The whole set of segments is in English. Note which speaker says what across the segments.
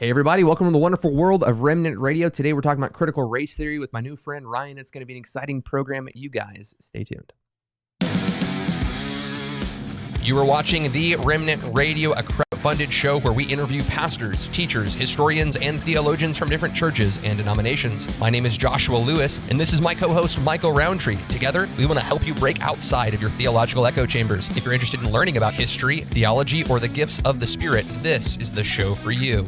Speaker 1: Hey everybody, welcome to the wonderful world of Remnant Radio. Today we're talking about critical race theory with my new friend Ryan. It's going to be an exciting program. You guys, stay tuned. You are watching the Remnant Radio, a crowd-funded show where we interview pastors, teachers, historians, and theologians from different churches and denominations. My name is Joshua Lewis, and this is my co-host, Michael Roundtree. Together, we want to help you break outside of your theological echo chambers. If you're interested in learning about history, theology, or the gifts of the Spirit, this is the show for you.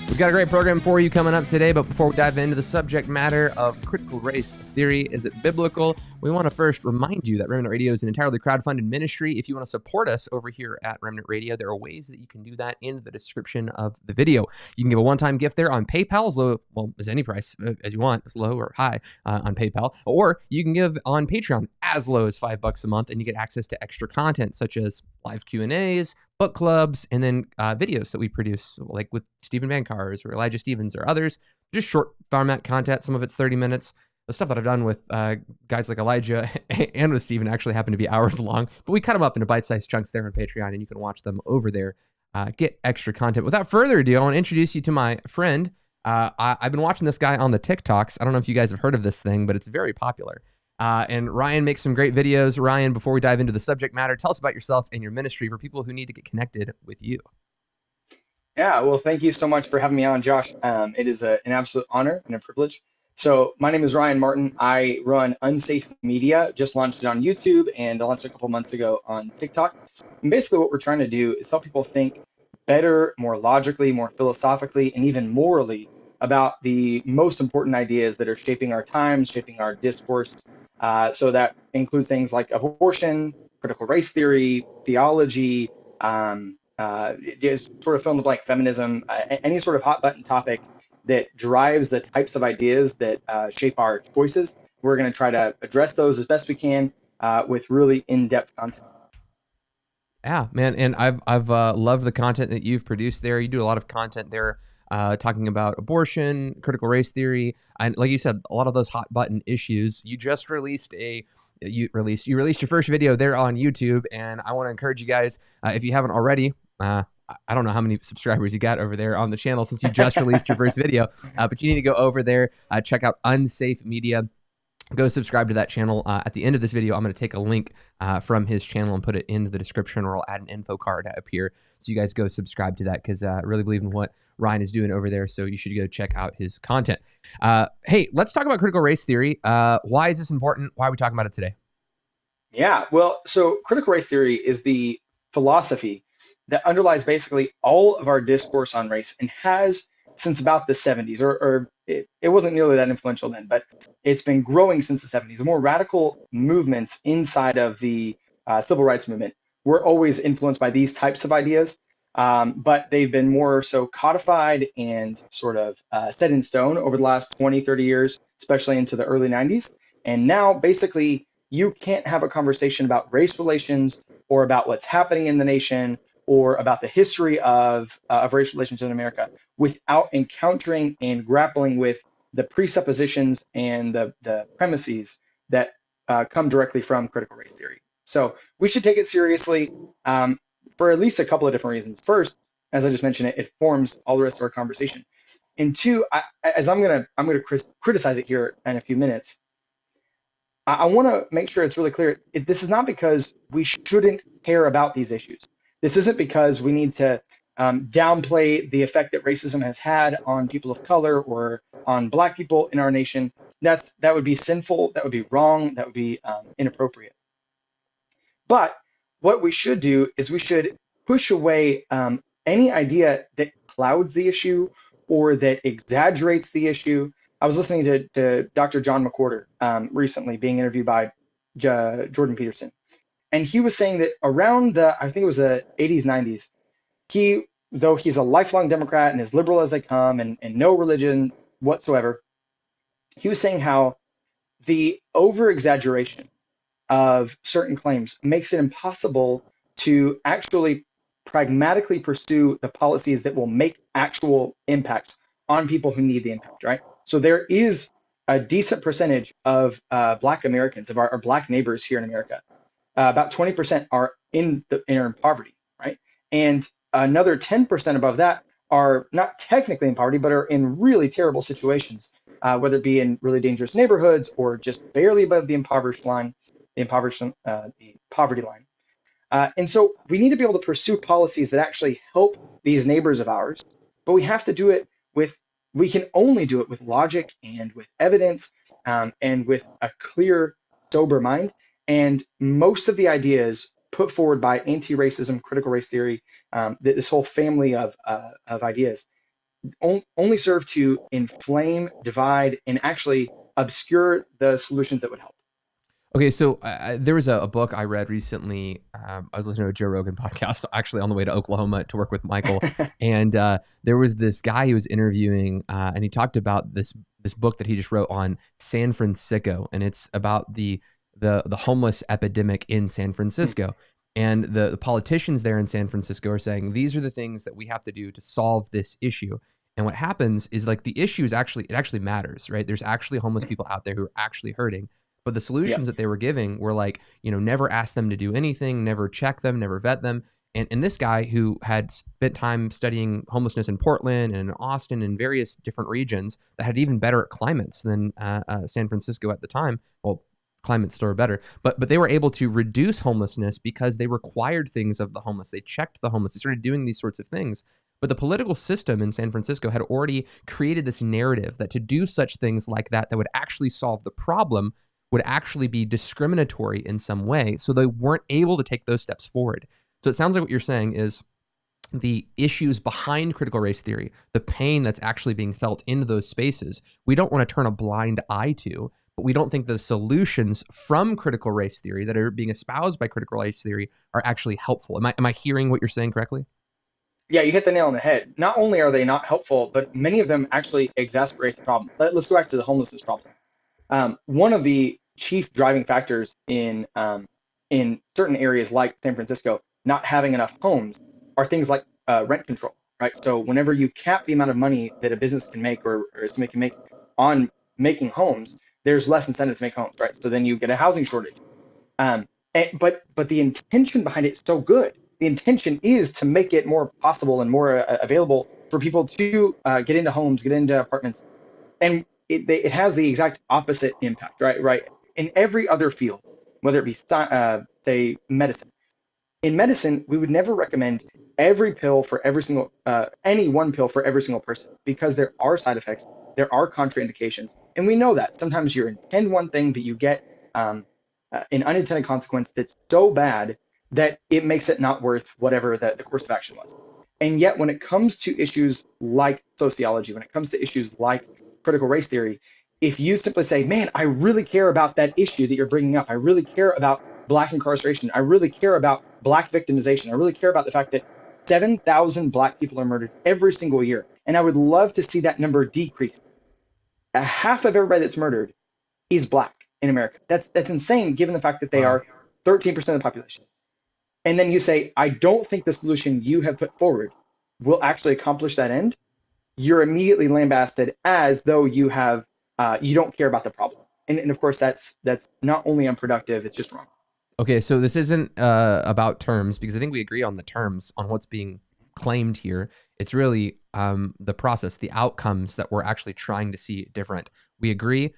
Speaker 1: We've got a great program for you coming up today, but before we dive into the subject matter of critical race theory, is it biblical? We want to first remind you that Remnant Radio is an entirely crowd-funded ministry. If you want to support us over here at Remnant Radio, there are ways that you can do that in the description of the video. You can give a one-time gift there on PayPal, as low, well, as any price as you want, as low or high on PayPal, or you can give on Patreon as low as $5 a month, and you get access to extra content such as live Q&As, book clubs, and then videos that we produce, like with Stephen Van Cars or Elijah Stevens or others, just short format content. Some of it's 30 minutes. The stuff that I've done with guys like Elijah and with Stephen actually happen to be hours long, but we cut them up into bite-sized chunks there on Patreon, and you can watch them over there, get extra content. Without further ado, I want to introduce you to my friend. I've been watching this guy on the TikToks. I don't know if you guys have heard of this thing, but it's very popular. And Ryan makes some great videos. Ryan, before we dive into the subject matter, tell us about yourself and your ministry for people who need to get connected with you.
Speaker 2: Yeah, well, thank you so much for having me on, Josh. It is an absolute honor and a privilege. So my name is Ryan Martin. I run Unsafe Media, just launched it on YouTube, and I launched a couple months ago on TikTok. And basically what we're trying to do is help people think better, more logically, more philosophically, and even morally about the most important ideas that are shaping our times, shaping our discourse. So that includes things like abortion, critical race theory, theology, just sort of fill in the blank, feminism, any sort of hot button topic that drives the types of ideas that shape our choices. We're going to try to address those as best we can with really in-depth content.
Speaker 1: Yeah, man, and I've loved the content that you've produced there. You do a lot of content there talking about abortion, critical race theory, and like you said, a lot of those hot button issues. You just released you released your first video there on YouTube, and I want to encourage you guys, if you haven't already, I don't know how many subscribers you got over there on the channel since you just released your first video, but you need to go over there, check out Unsafe Media. Go subscribe to that channel. At the end of this video, I'm going to take a link from his channel and put it into the description, or I'll add an info card up here. So you guys go subscribe to that, because I really believe in what Ryan is doing over there. So you should go check out his content. Hey, let's talk about critical race theory. Why is this important? Why are we talking about it today?
Speaker 2: Yeah, well, so critical race theory is the philosophy that underlies basically all of our discourse on race, and has since about the 70s, or it wasn't nearly that influential then, but it's been growing since the 70s. The more radical movements inside of the civil rights movement were always influenced by these types of ideas, but they've been more so codified and sort of set in stone over the last 20, 30 years, especially into the early 90s. And now basically you can't have a conversation about race relations or about what's happening in the nation or about the history of race relations in America without encountering and grappling with the presuppositions and the premises that come directly from critical race theory. So we should take it seriously for at least a couple of different reasons. First, as I just mentioned, it forms all the rest of our conversation. And two, as I'm gonna criticize it here in a few minutes, I want to make sure it's really clear. This is not because we shouldn't care about these issues. This isn't because we need to downplay the effect that racism has had on people of color or on Black people in our nation. That would be sinful. That would be wrong. That would be inappropriate. But what we should do is we should push away any idea that clouds the issue or that exaggerates the issue. I was listening to Dr. John McWhorter recently, being interviewed by Jordan Peterson. And he was saying that around I think it was the 80s, 90s, though he's a lifelong Democrat and as liberal as they come and no religion whatsoever, he was saying how the over-exaggeration of certain claims makes it impossible to actually pragmatically pursue the policies that will make actual impacts on people who need the impact, right? So there is a decent percentage of Black Americans, of our Black neighbors here in America. About 20% are in poverty, right? And another 10% above that are not technically in poverty, but are in really terrible situations, whether it be in really dangerous neighborhoods or just barely above the impoverished line, the poverty line. And so we need to be able to pursue policies that actually help these neighbors of ours, but we have to do it we can only do it with logic and with evidence, and with a clear, sober mind. And most of the ideas put forward by anti-racism, critical race theory, this whole family of ideas, only serve to inflame, divide, and actually obscure the solutions that would help.
Speaker 1: Okay, so there was a book I read recently. I was listening to a Joe Rogan podcast, actually on the way to Oklahoma to work with Michael, and there was this guy he was interviewing, and he talked about this book that he just wrote on San Francisco, and it's about the homeless epidemic in San Francisco. And the politicians there in San Francisco are saying, these are the things that we have to do to solve this issue. And what happens is, like, the issue is it actually matters, right? There's actually homeless people out there who are actually hurting. But the solutions that they were giving were like, never ask them to do anything, never check them, never vet them. And this guy who had spent time studying homelessness in Portland and in Austin and various different regions that had even better climates than San Francisco at the time. Well, climates still are better, but they were able to reduce homelessness because they required things of the homeless. They checked the homeless. They started doing these sorts of things. But the political system in San Francisco had already created this narrative that to do such things like that would actually solve the problem would actually be discriminatory in some way. So they weren't able to take those steps forward. So it sounds like what you're saying is the issues behind critical race theory, the pain that's actually being felt in those spaces, we don't want to turn a blind eye to, but we don't think the solutions from critical race theory that are being espoused by critical race theory are actually helpful. Am I hearing what you're saying correctly?
Speaker 2: Yeah, you hit the nail on the head. Not only are they not helpful, but many of them actually exacerbate the problem. Let's go back to the homelessness problem. One of the chief driving factors in certain areas like San Francisco not having enough homes are things like rent control, right? So whenever you cap the amount of money that a business can make or somebody can make on making homes, there's less incentive to make homes, right? So then you get a housing shortage. But the intention behind it is so good. The intention is to make it more possible and more available for people to get into homes, get into apartments, and it has the exact opposite impact, right? In every other field, whether it be say medicine. In medicine, we would never recommend every pill for every single any one pill for every single person, because there are side effects, there are contraindications, and we know that sometimes you intend one thing, but you get an unintended consequence that's so bad that it makes it not worth whatever the course of action was. And yet, when it comes to issues like sociology, when it comes to issues like critical race theory, if you simply say, man, I really care about that issue that you're bringing up, I really care about Black incarceration, I really care about Black victimization, I really care about the fact that 7,000 Black people are murdered every single year, and I would love to see that number decrease. Half of everybody that's murdered is Black in America. That's insane, given the fact that they are 13% of the population. And then you say, I don't think the solution you have put forward will actually accomplish that end. You're immediately lambasted as though you don't care about the problem. And of course, that's not only unproductive, it's just wrong.
Speaker 1: Okay, so this isn't about terms, because I think we agree on the terms, on what's being claimed here. It's really the process, the outcomes that we're actually trying to see different. We agree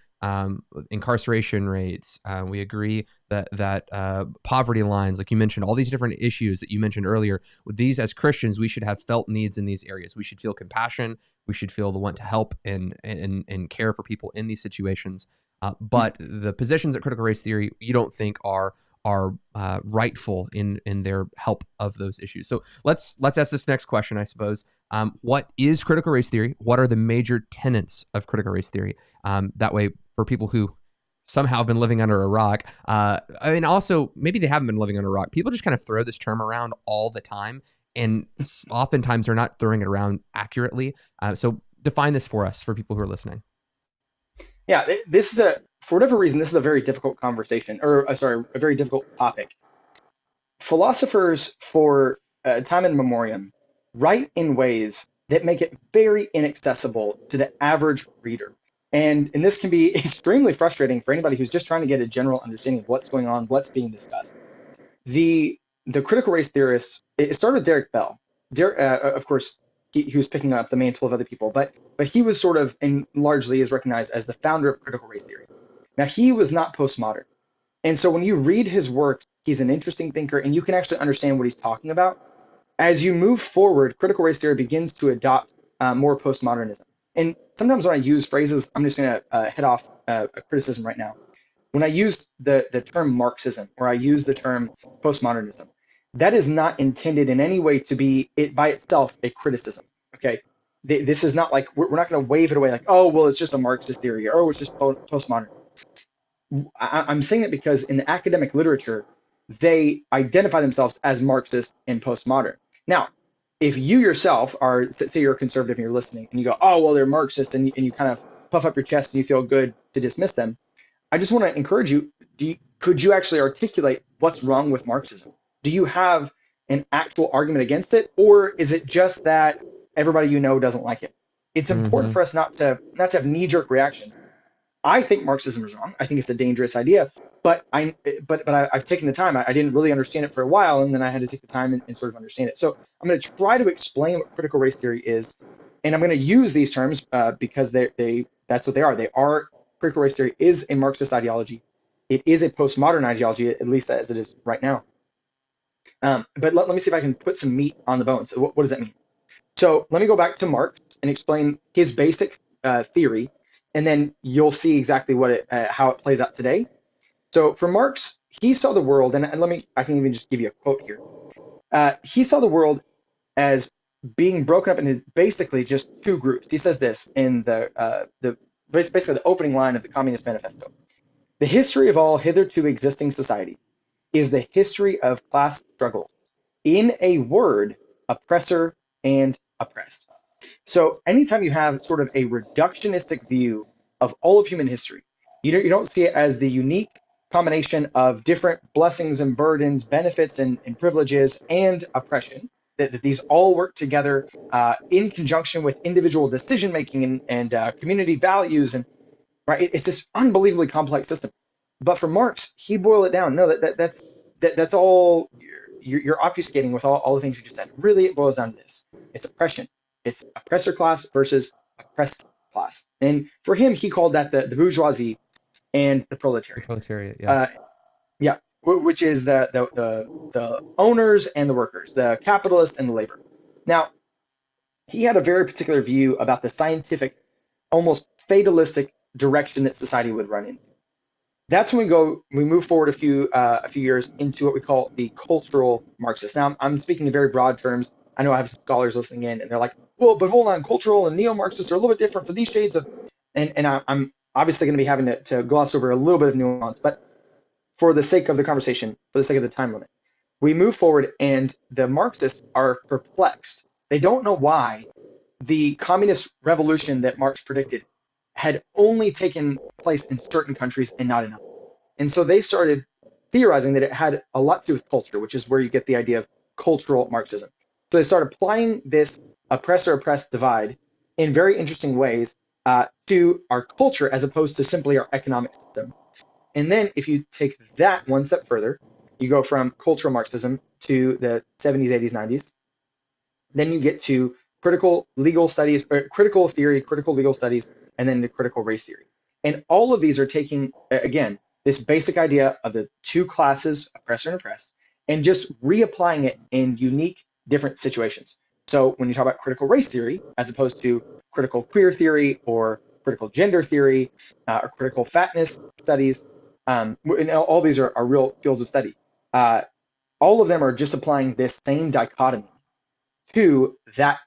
Speaker 1: incarceration rates. We agree that poverty lines, like you mentioned, all these different issues that you mentioned earlier. With these, as Christians, we should have felt needs in these areas. We should feel compassion. We should feel the want to help and care for people in these situations. But the positions of critical race theory, you don't think are rightful in their help of those issues. So let's ask this next question, I suppose. What is critical race theory? What are the major tenets of critical race theory? That way, for people who somehow have been living under a rock, I mean, also maybe they haven't been living under a rock. People just kind of throw this term around all the time, and oftentimes they're not throwing it around accurately. So define this for us, for people who are listening.
Speaker 2: Yeah, this is for whatever reason, this is a very difficult conversation, a very difficult topic. Philosophers for time in memoriam write in ways that make it very inaccessible to the average reader. And this can be extremely frustrating for anybody who's just trying to get a general understanding of what's going on, what's being discussed. The critical race theorists, it started with Derek Bell. of course, he was picking up the mantle of other people, but he was sort of, and largely is recognized as the founder of critical race theory. Now, he was not postmodern. And so when you read his work, he's an interesting thinker, and you can actually understand what he's talking about. As you move forward, critical race theory begins to adopt more postmodernism. And sometimes when I use phrases, I'm just going to head off a criticism right now. When I use the term Marxism, or I use the term postmodernism, that is not intended in any way to be it by itself a criticism. Okay, this is not like we're not going to wave it away like, oh well, it's just a Marxist theory, or oh, it's just postmodern. I'm saying that because in the academic literature, they identify themselves as Marxist and postmodern. Now, if you yourself are, say you're a conservative and you're listening, and you go, oh well, they're Marxist, and you kind of puff up your chest and you feel good to dismiss them, I just want to encourage you, could you actually articulate what's wrong with Marxism? Do you have an actual argument against it, or is it just that everybody you know doesn't like it? It's important for us not to have knee-jerk reactions. I think Marxism is wrong. I think it's a dangerous idea, but I've taken the time. I didn't really understand it for a while, and then I had to take the time and sort of understand it. So I'm going to try to explain what critical race theory is, and I'm going to use these terms because that's what they are. They are critical race theory is a Marxist ideology. It is a postmodern ideology, at least as it is right now. But let me see if I can put some meat on the bones. So what does that mean? So let me go back to Marx and explain his basic theory, and then you'll see exactly how it plays out today. So for Marx, he saw the world, and I can even just give you a quote here. He saw the world as being broken up into basically just two groups. He says this in basically the opening line of the Communist Manifesto. The history of all hitherto existing society is the history of class struggle. In a word, oppressor and oppressed. So anytime you have sort of a reductionistic view of all of human history, you don't see it as the unique combination of different blessings and burdens, benefits and privileges, and oppression, that these all work together in conjunction with individual decision making and community values, and right, it's this unbelievably complex system. But for Marx, he boiled it down. No, that's all you're obfuscating with all the things you just said. Really, it boils down to this: it's oppression. It's oppressor class versus oppressed class. And for him, he called that the bourgeoisie and the proletariat.
Speaker 1: The proletariat, yeah.
Speaker 2: Yeah, which is the owners and the workers, the capitalists and the labor. Now, he had a very particular view about the scientific, almost fatalistic direction that society would run in. That's when we move forward a few years into what we call the cultural Marxists. Now, I'm speaking in very broad terms. I know I have scholars listening in, and they're like, well, but hold on, cultural and neo-Marxists are a little bit different for these shades of, and I'm obviously going to be having to gloss over a little bit of nuance, but for the sake of the conversation, for the sake of the time limit, we move forward, and the Marxists are perplexed. They don't know why the communist revolution that Marx predicted had only taken place in certain countries and not in others. And so they started theorizing that it had a lot to do with culture, which is where you get the idea of cultural Marxism. So they started applying this oppressor-oppressed divide in very interesting ways to our culture as opposed to simply our economic system. And then if you take that one step further, you go from cultural Marxism to the 70s, 80s, 90s. Then you get to critical legal studies, or critical theory, critical legal studies, and then the critical race theory. And all of these are taking, again, this basic idea of the two classes, oppressor and oppressed, and just reapplying it in unique, different situations. So when you talk about critical race theory, as opposed to critical queer theory or critical gender theory or critical fatness studies, and all these are real fields of study. All of them are just applying this same dichotomy to that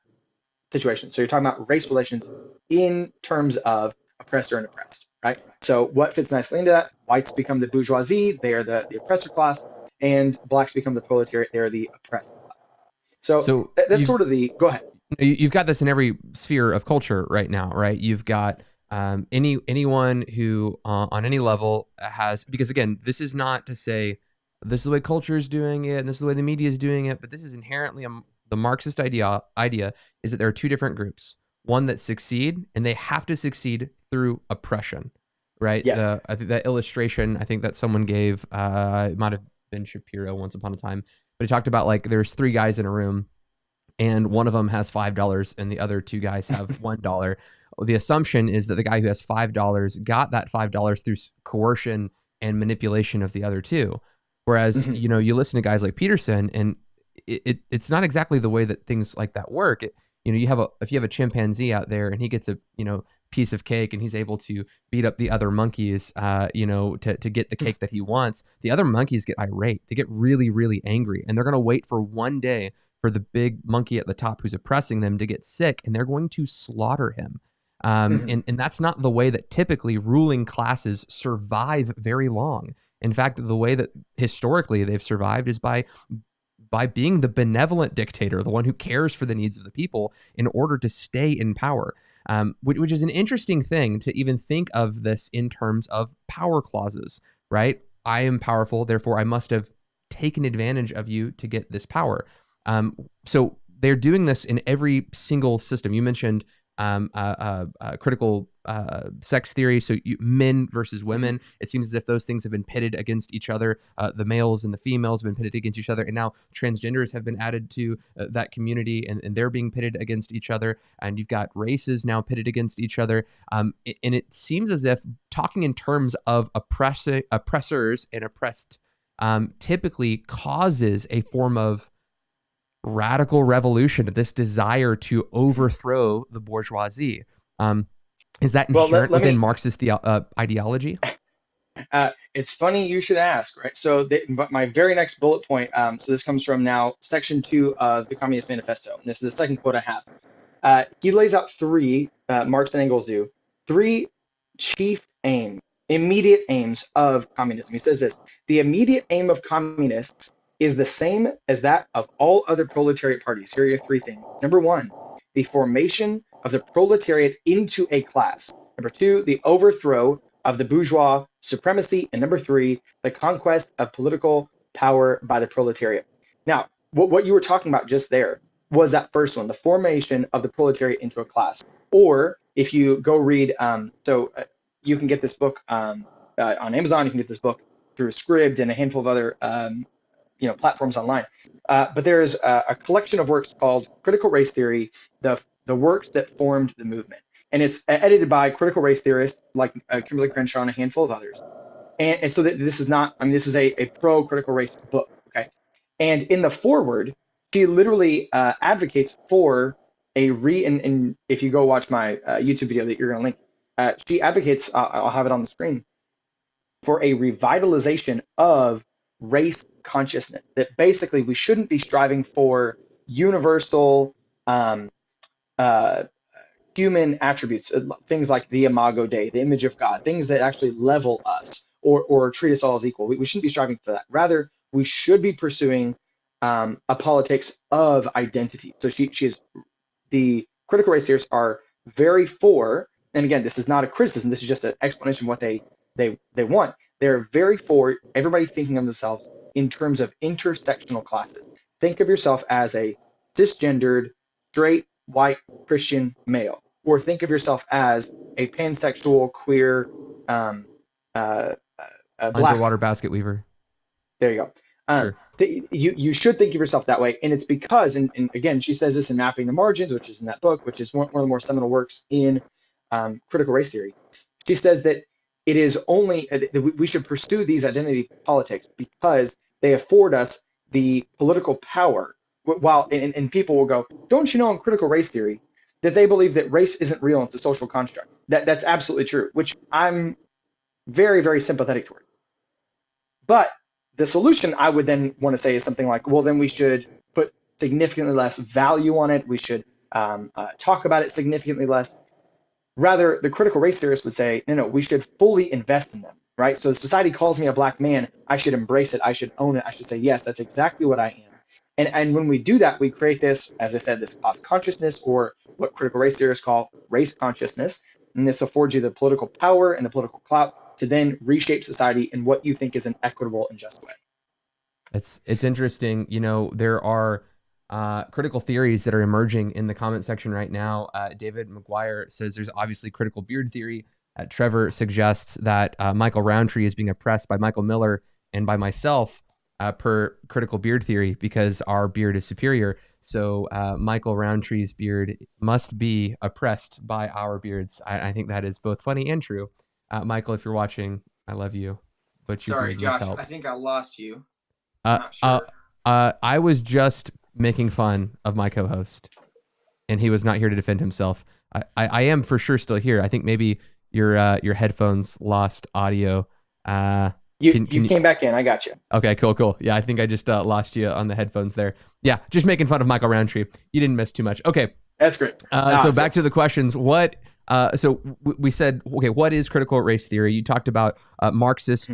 Speaker 2: situation. So you're talking about race relations in terms of oppressor and oppressed, right? So what fits nicely into that? Whites become the bourgeoisie, they are the oppressor class, and blacks become the proletariat, they are the oppressed class. So that's sort of go ahead.
Speaker 1: You've got this in every sphere of culture right now, right? You've got anyone who on any level has, because again, this is not to say this is the way culture is doing it and this is the way the media is doing it, but this is inherently the Marxist idea is that there are two different groups. One that succeed, and they have to succeed through oppression, right?
Speaker 2: Yes.
Speaker 1: I think that illustration, I think that someone gave, it might have been Shapiro once upon a time, but he talked about like there's three guys in a room, and one of them has $5 and the other two guys have $1. The assumption is that the guy who has $5 got that $5 through coercion and manipulation of the other two. Whereas,
Speaker 2: Mhm.
Speaker 1: you listen to guys like Peterson, and it's not exactly the way that things like that work. If you have a chimpanzee out there and he gets a piece of cake and he's able to beat up the other monkeys, to get the cake that he wants, the other monkeys get irate. They get really, really angry, and they're going to wait for one day for the big monkey at the top who's oppressing them to get sick, and they're going to slaughter him.
Speaker 2: Mhm.
Speaker 1: And that's not the way that typically ruling classes survive very long. In fact, the way that historically they've survived is by being the benevolent dictator, the one who cares for the needs of the people in order to stay in power. Which is an interesting thing to even think of this in terms of power clauses, right? I am powerful, therefore I must have taken advantage of you to get this power. So they're doing this in every single system. You mentioned critical sex theory, so men versus women. It seems as if those things have been pitted against each other. The males and the females have been pitted against each other, and now transgenders have been added to that community, and they're being pitted against each other. And you've got races now pitted against each other. And it seems as if talking in terms of oppressors and oppressed typically causes a form of radical revolution, this desire to overthrow the bourgeoisie. Is that
Speaker 2: Well,
Speaker 1: inherent
Speaker 2: let
Speaker 1: within
Speaker 2: me.
Speaker 1: Marxist ideology?
Speaker 2: It's funny you should ask, right? So my very next bullet point. So this comes from now section 2 of the Communist Manifesto, and this is the second quote I have. He lays out three, Marx and Engels do, three chief aims, immediate aims of communism. He says this: the immediate aim of communists is the same as that of all other proletariat parties. Here are your three things. Number one, the formation of the proletariat into a class. Number two, the overthrow of the bourgeois supremacy. And number three, the conquest of political power by the proletariat. Now, what you were talking about just there was that first one, the formation of the proletariat into a class. Or if you go read, you can get this book on Amazon. You can get this book through Scribd and a handful of other platforms online. But there's a collection of works called Critical Race Theory, the works that formed the movement. And it's edited by critical race theorists like Kimberly Crenshaw and a handful of others. And so that this is not, this is a pro-critical race book, okay? And in the foreword, she literally advocates for and if you go watch my YouTube video that you're going to link, she advocates, I'll have it on the screen, for a revitalization of race consciousness, that basically we shouldn't be striving for universal human attributes, things like the imago Dei, the image of God, things that actually level us or treat us all as equal. We shouldn't be striving for that. Rather, we should be pursuing a politics of identity. So the critical race theorists are very for, and again, this is not a criticism, this is just an explanation of what they want. They're very for everybody thinking of themselves in terms of intersectional classes. Think of yourself as a cisgendered, straight, white, Christian male, or think of yourself as a pansexual, queer, black.
Speaker 1: Underwater basket weaver.
Speaker 2: There you go.
Speaker 1: Sure.
Speaker 2: You should think of yourself that way, and it's because, and again, she says this in Mapping the Margins, which is in that book, which is one of the more seminal works in critical race theory. She says that it is only that we should pursue these identity politics because they afford us the political power. While and people will go, don't you know in critical race theory that they believe that race isn't real and it's a social construct? That's absolutely true, which I'm very, very sympathetic toward. But the solution I would then want to say is something like, well, then we should put significantly less value on it. We should talk about it significantly less. Rather, the critical race theorists would say, no, we should fully invest in them, right? So if society calls me a black man, I should embrace it. I should own it. I should say, yes, that's exactly what I am. And when we do that, we create this, as I said, this class consciousness, or what critical race theorists call race consciousness. And this affords you the political power and the political clout to then reshape society in what you think is an equitable and just way.
Speaker 1: It's interesting. There are critical theories that are emerging in the comment section right now. David McGuire says there's obviously critical beard theory. Trevor suggests that Michael Roundtree is being oppressed by Michael Miller and by myself per critical beard theory because our beard is superior. So Michael Roundtree's beard must be oppressed by our beards. I think that is both funny and true. Michael, if you're watching, I love you, but your
Speaker 2: Sorry,
Speaker 1: beard needs
Speaker 2: Josh.
Speaker 1: help.
Speaker 2: I think I lost you.
Speaker 1: Uh,
Speaker 2: I'm not
Speaker 1: uh,
Speaker 2: sure.
Speaker 1: I was just making fun of my co-host, and he was not here to defend himself. I am for sure still here. I think maybe your headphones lost audio.
Speaker 2: You came back in. I got you.
Speaker 1: Okay, cool. Yeah, I think I just lost you on the headphones there. Yeah, just making fun of Michael Roundtree. You didn't miss too much. Okay.
Speaker 2: That's great.
Speaker 1: So back to the questions. What? So we said, okay, what is critical race theory? You talked about Marxist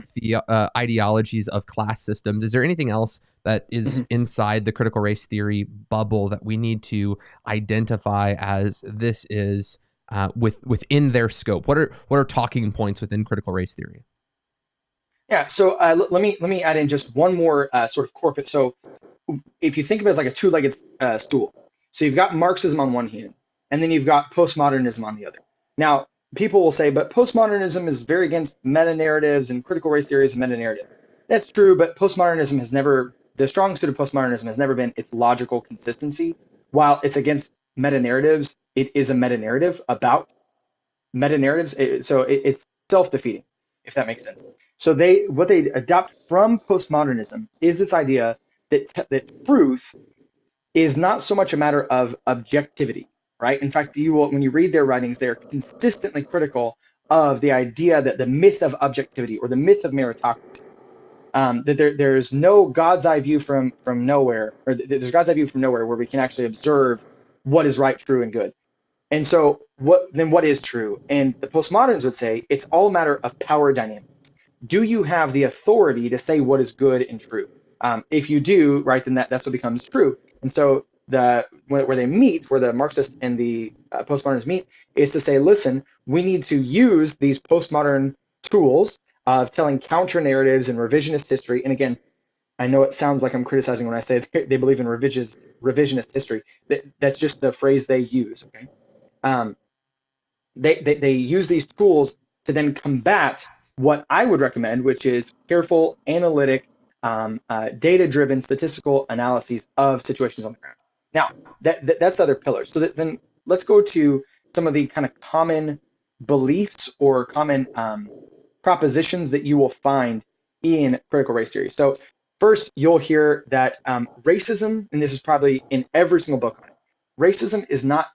Speaker 1: ideologies of class systems. Is there anything else that is inside the critical race theory bubble that we need to identify as this is within their scope? What are talking points within critical race theory?
Speaker 2: Yeah. So let me add in just one more sort of corporate. So if you think of it as like a two-legged stool, so you've got Marxism on one hand, and then you've got postmodernism on the other. Now, people will say, but postmodernism is very against meta-narratives, and critical race theory is a meta-narrative. That's true, but postmodernism has never, the strong suit of postmodernism has never been its logical consistency. While it's against meta-narratives, it is a meta-narrative about meta-narratives. It's self-defeating, if that makes sense. So what they adopt from postmodernism is this idea that truth is not so much a matter of objectivity, right? In fact, when you read their writings, they're consistently critical of the idea that the myth of objectivity or the myth of meritocracy, that there's no God's eye view from nowhere, or there's God's eye view from nowhere where we can actually observe what is right, true, and good. And so what is true? And the postmoderns would say it's all a matter of power dynamics. Do you have the authority to say what is good and true? If you do, right, then that's what becomes true. And so where they meet, where the Marxists and the postmoderns meet, is to say, listen, we need to use these postmodern tools of telling counter narratives and revisionist history. And again, I know it sounds like I'm criticizing when I say they believe in revisionist history. That's just the phrase they use. Okay, they use these tools to then combat what I would recommend, which is careful, analytic, data-driven statistical analyses of situations on the ground. Now, that's the other pillar. So then let's go to some of the kind of common beliefs or common propositions that you will find in critical race theory. So first, you'll hear that racism, and this is probably in every single book on it, racism is not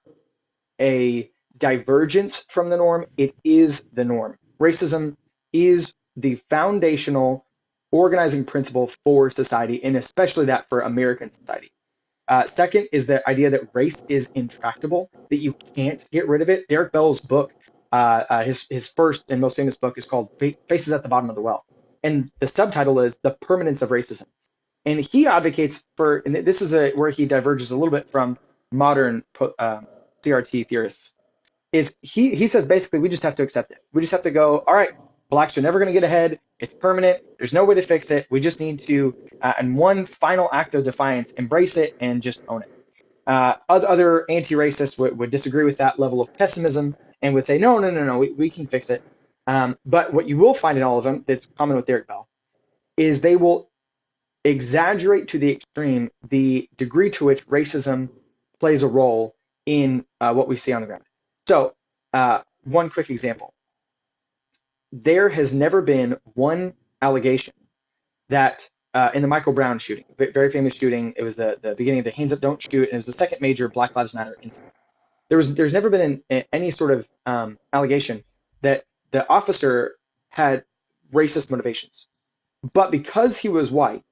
Speaker 2: a divergence from the norm, it is the norm. Racism is the foundational organizing principle for society, and especially that for American society. Second is the idea that race is intractable, that you can't get rid of it. Derek Bell's book, his first and most famous book is called Faces at the Bottom of the Well. And the subtitle is The Permanence of Racism. And he advocates for, and this is where he diverges a little bit from modern CRT theorists, is he says basically we just have to accept it. We just have to go, all right, blacks are never going to get ahead. It's permanent. There's no way to fix it. We just need to, in one final act of defiance, embrace it and just own it. Other anti-racists would disagree with that level of pessimism and would say, no, we can fix it. But what you will find in all of them that's common with Derek Bell is they will exaggerate to the extreme the degree to which racism plays a role in what we see on the ground. So one quick example. There has never been one allegation that in the Michael Brown shooting, very famous shooting, it was the beginning of the Hands Up, Don't Shoot, and it was the second major Black Lives Matter incident. There's never been any sort of allegation that the officer had racist motivations. But because he was white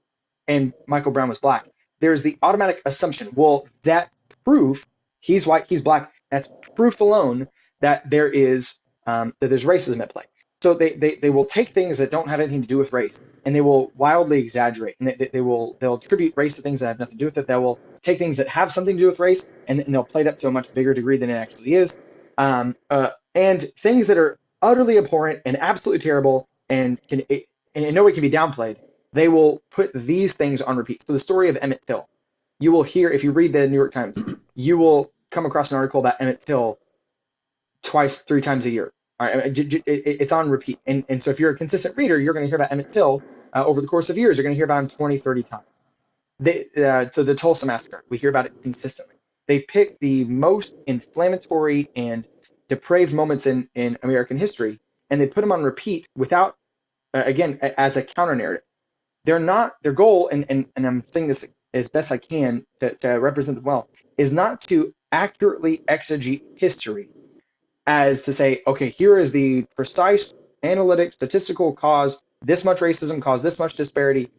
Speaker 2: and Michael Brown was black, there's the automatic assumption, well, that proof, he's white, he's black, that's proof alone that there's racism at play. So they will take things that don't have anything to do with race, and they will wildly exaggerate, and they'll attribute race to things that have nothing to do with it. They will take things that have something to do with race, and they'll play it up to a much bigger degree than it actually is. And things that are utterly abhorrent and absolutely terrible, and in no way can be downplayed, they will put these things on repeat. So the story of Emmett Till, you will hear, if you read the New York Times, you will come across an article about Emmett Till twice, 3 times a year. All right, it's on repeat. And so if you're a consistent reader, you're going to hear about Emmett Till over the course of years. You're going to hear about him 20, 30 times. So the Tulsa massacre, we hear about it consistently. They pick the most inflammatory and depraved moments in American history, and they put them on repeat without, again, as a counter narrative. They're not, their goal, and I'm saying this as best I can to represent them well, is not to accurately exegete history as to say, okay, here is the precise analytic statistical cause, this much racism caused this much disparity.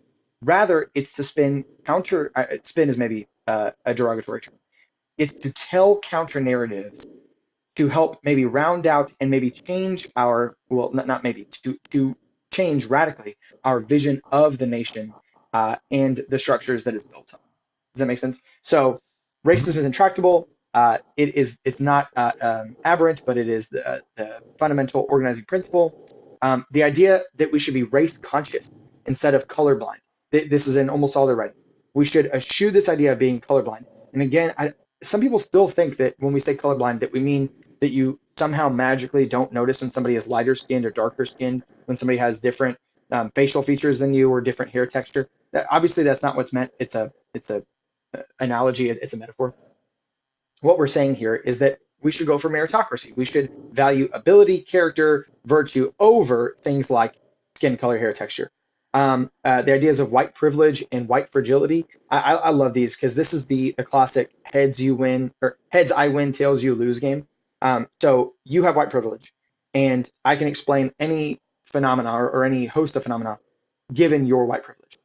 Speaker 2: Rather, it's to spin counter, spin is maybe a derogatory term. It's to tell counter narratives to help maybe round out and maybe change our, well, not maybe, to change radically our vision of the nation and the structures that it's built on. Does that make sense? So racism is intractable. It's not aberrant, but it is the fundamental organizing principle. The idea that we should be race conscious instead of colorblind. This is in almost all their writing. We should eschew this idea of being colorblind. And again, some people still think that when we say colorblind, that we mean that you somehow magically don't notice when somebody is lighter skinned or darker skinned, when somebody has different facial features than you or different hair texture. Obviously, that's not what's meant. It's a analogy. It's a metaphor. What we're saying here is that we should go for meritocracy. We should value ability, character, virtue over things like skin color, hair texture. The ideas of white privilege and white fragility. I love these because this is the classic heads you win, or heads I win, tails you lose game. So you have white privilege, and I can explain any phenomena or any host of phenomena given your white privilege.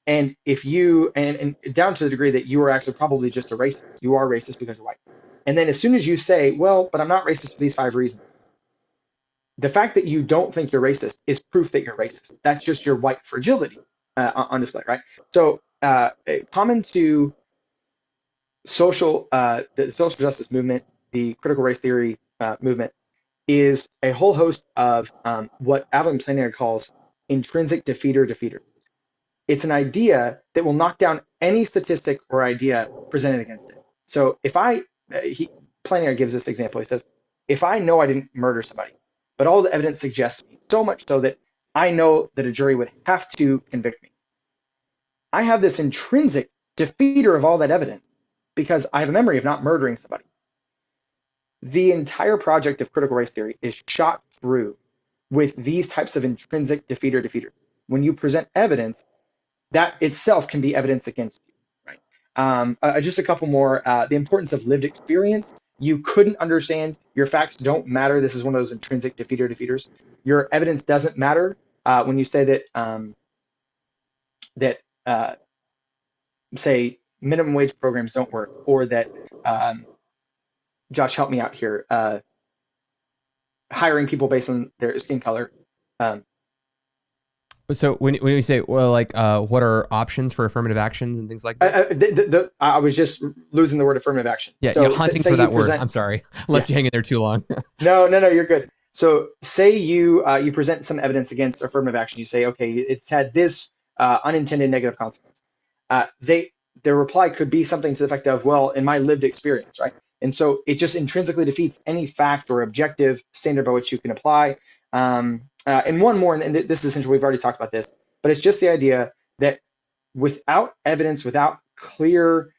Speaker 2: And if you, and down to the degree that you are actually probably just a racist, you are racist because you're white. And then as soon as you say, well, but I'm not racist for these 5 reasons, the fact that you don't think you're racist is proof that you're racist. That's just your white fragility on display, right? So common to the social justice movement, the critical race theory movement, is a whole host of what Alan Plenary calls intrinsic defeater. It's an idea that will knock down any statistic or idea presented against it. So if Plenary gives this example. He says, if I know I didn't murder somebody, but all the evidence suggests me, so much so that I know that a jury would have to convict me, I have this intrinsic defeater of all that evidence because I have a memory of not murdering somebody. The entire project of critical race theory is shot through with these types of intrinsic defeater. When you present evidence, that itself can be evidence against you, right? Just a couple more. The importance of lived experience. You couldn't understand. Your facts don't matter. This is one of those intrinsic defeaters. Your evidence doesn't matter when you say that say minimum wage programs don't work, or that Josh, help me out here. Hiring people based on their skin color.
Speaker 1: So when we say, well, like, what are options for affirmative actions and things like this?
Speaker 2: I was just losing the word affirmative action.
Speaker 1: Yeah,
Speaker 2: so
Speaker 1: hunting for that word. I'm sorry, left you hanging there too long.
Speaker 2: No, you're good. So say you present some evidence against affirmative action. You say, okay, it's had this unintended negative consequence. Their reply could be something to the effect of, well, in my lived experience, right? And so it just intrinsically defeats any fact or objective standard by which you can apply. And one more, and this is essentially, we've already talked about this, but it's just the idea that without evidence, without clear,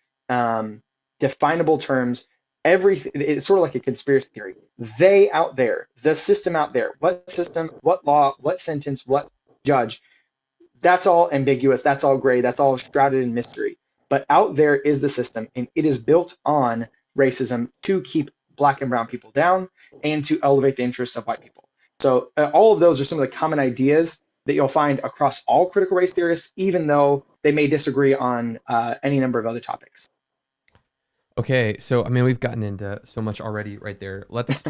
Speaker 2: definable terms, everything, it's sort of like a conspiracy theory. They out there, the system out there, what system, what law, what sentence, what judge, that's all ambiguous, that's all gray, that's all shrouded in mystery. But out there is the system, and it is built on racism to keep Black and brown people down and to elevate the interests of white people. So all of those are some of the common ideas that you'll find across all critical race theorists, even though they may disagree on any number of other topics.
Speaker 1: Okay, so I mean, we've gotten into so much already right there. Let's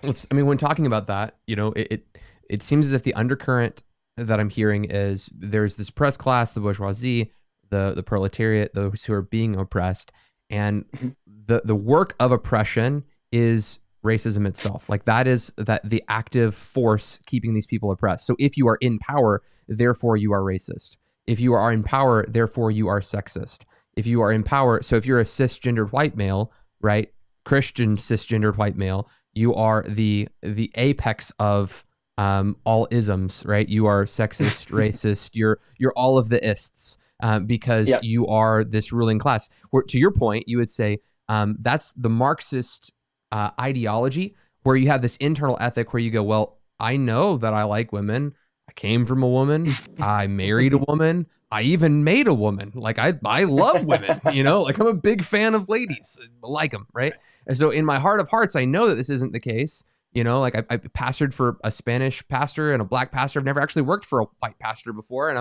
Speaker 1: I mean, when talking about that, you know, it seems as if the undercurrent that I'm hearing is there's this oppressed class, the bourgeoisie, the proletariat, those who are being oppressed, and the work of oppression is racism itself. Like that is the active force keeping these people oppressed. So if you are in power, therefore you are racist. If you are in power, therefore you are sexist. If you are in power, so if you're a cisgendered white male, right, Christian cisgendered white male, you are the apex of all isms, right? You are sexist, racist. You're all of the ists. because
Speaker 2: Yeah.
Speaker 1: you are this ruling class. Where, to your point, you would say that's the Marxist ideology, where you have this internal ethic where you go, well, I know that I like women. I came from a woman. I married a woman. I even made a woman. Like I love women, like I'm a big fan of ladies. I like them, right? And so in my heart of hearts, I know that this isn't the case. Like I pastored for a Spanish pastor and a black pastor. I've never actually worked for a white pastor before. And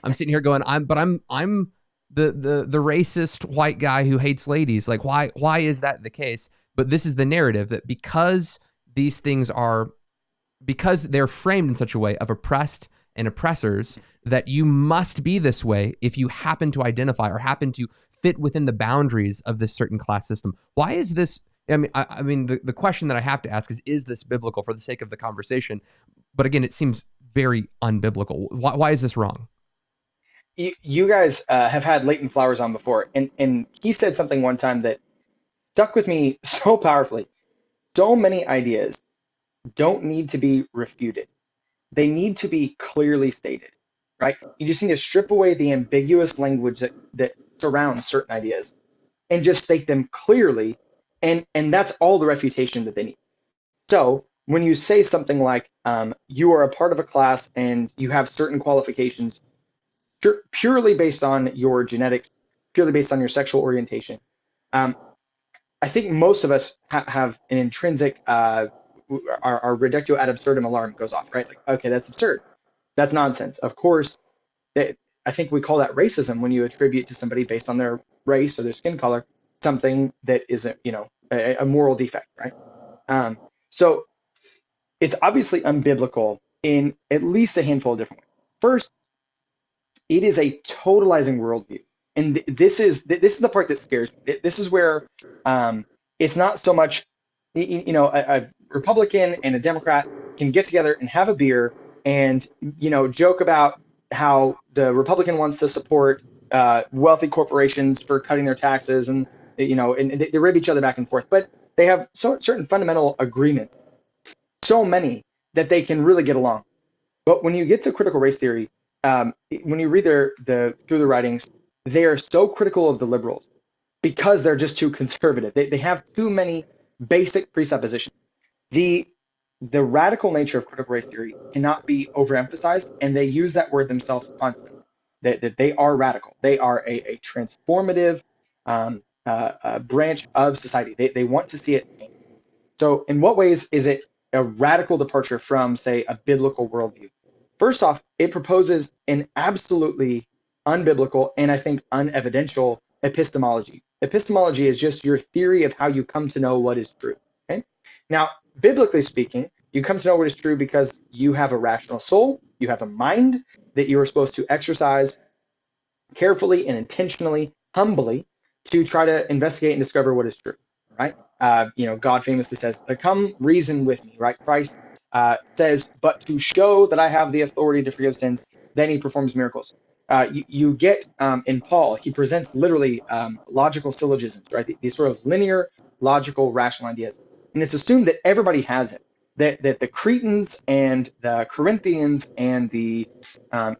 Speaker 1: I'm sitting here going, I'm the racist white guy who hates ladies. Like, why is that the case? But this is the narrative, that because these things are, because they're framed in such a way of oppressed and oppressors, that you must be this way if you happen to identify or happen to fit within the boundaries of this certain class system. Why is this? I mean, the question that I have to ask is this biblical for the sake of the conversation? But again, it seems very unbiblical. Why is this wrong?
Speaker 2: You guys have had Leighton Flowers on before, and he said something one time that stuck with me so powerfully. So many ideas don't need to be refuted. They need to be clearly stated, right? You just need to strip away the ambiguous language that surrounds certain ideas and just state them clearly. And that's all the refutation that they need. So when you say something like, you are a part of a class and you have certain qualifications purely based on your genetics, purely based on your sexual orientation, I think most of us have an intrinsic, our reductio ad absurdum alarm goes off, right? Like, okay, that's absurd. That's nonsense. Of course, I think we call that racism when you attribute to somebody based on their race or their skin color something that isn't, a moral defect, right? So it's obviously unbiblical in at least a handful of different ways. First, it is a totalizing worldview. And this is the part that scares me. This is where it's not so much, a Republican and a Democrat can get together and have a beer and, joke about how the Republican wants to support wealthy corporations for cutting their taxes, and, and they rib each other back and forth. But they have certain fundamental agreements, so many that they can really get along. But when you get to critical race theory, when you read through the writings, they are so critical of the liberals because they're just too conservative. They have too many basic presuppositions. The radical nature of critical race theory cannot be overemphasized, and they use that word themselves constantly. That they are radical. They are a transformative branch of society. They want to see it. So in what ways is it a radical departure from, say, a biblical worldview? First off, it proposes an absolutely unbiblical and I think unevidential epistemology. Epistemology is just your theory of how you come to know what is true. Okay? Now, biblically speaking, you come to know what is true because you have a rational soul, you have a mind that you are supposed to exercise carefully and intentionally, humbly, to try to investigate and discover what is true. Right? God famously says, "Come reason with me." Right? Christ says, "But to show that I have the authority to forgive sins," then he performs miracles. You get in Paul, he presents literally logical syllogisms, right? These sort of linear, logical, rational ideas. And it's assumed that everybody has it, that the Cretans and the Corinthians and the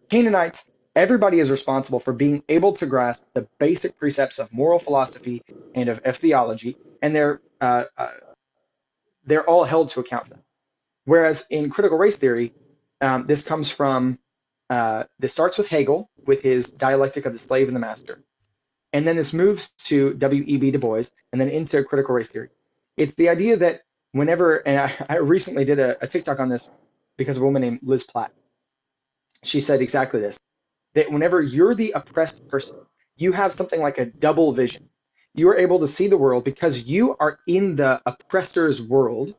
Speaker 2: Canaanites, everybody is responsible for being able to grasp the basic precepts of moral philosophy and of theology, and they're all held to account for them. Whereas in critical race theory, this comes from, this starts with Hegel with his dialectic of the slave and the master. And then this moves to W.E.B. Du Bois and then into critical race theory. It's the idea that whenever, and I recently did a TikTok on this because of a woman named Liz Platt. She said exactly this, that whenever you're the oppressed person, you have something like a double vision. You are able to see the world because you are in the oppressor's world.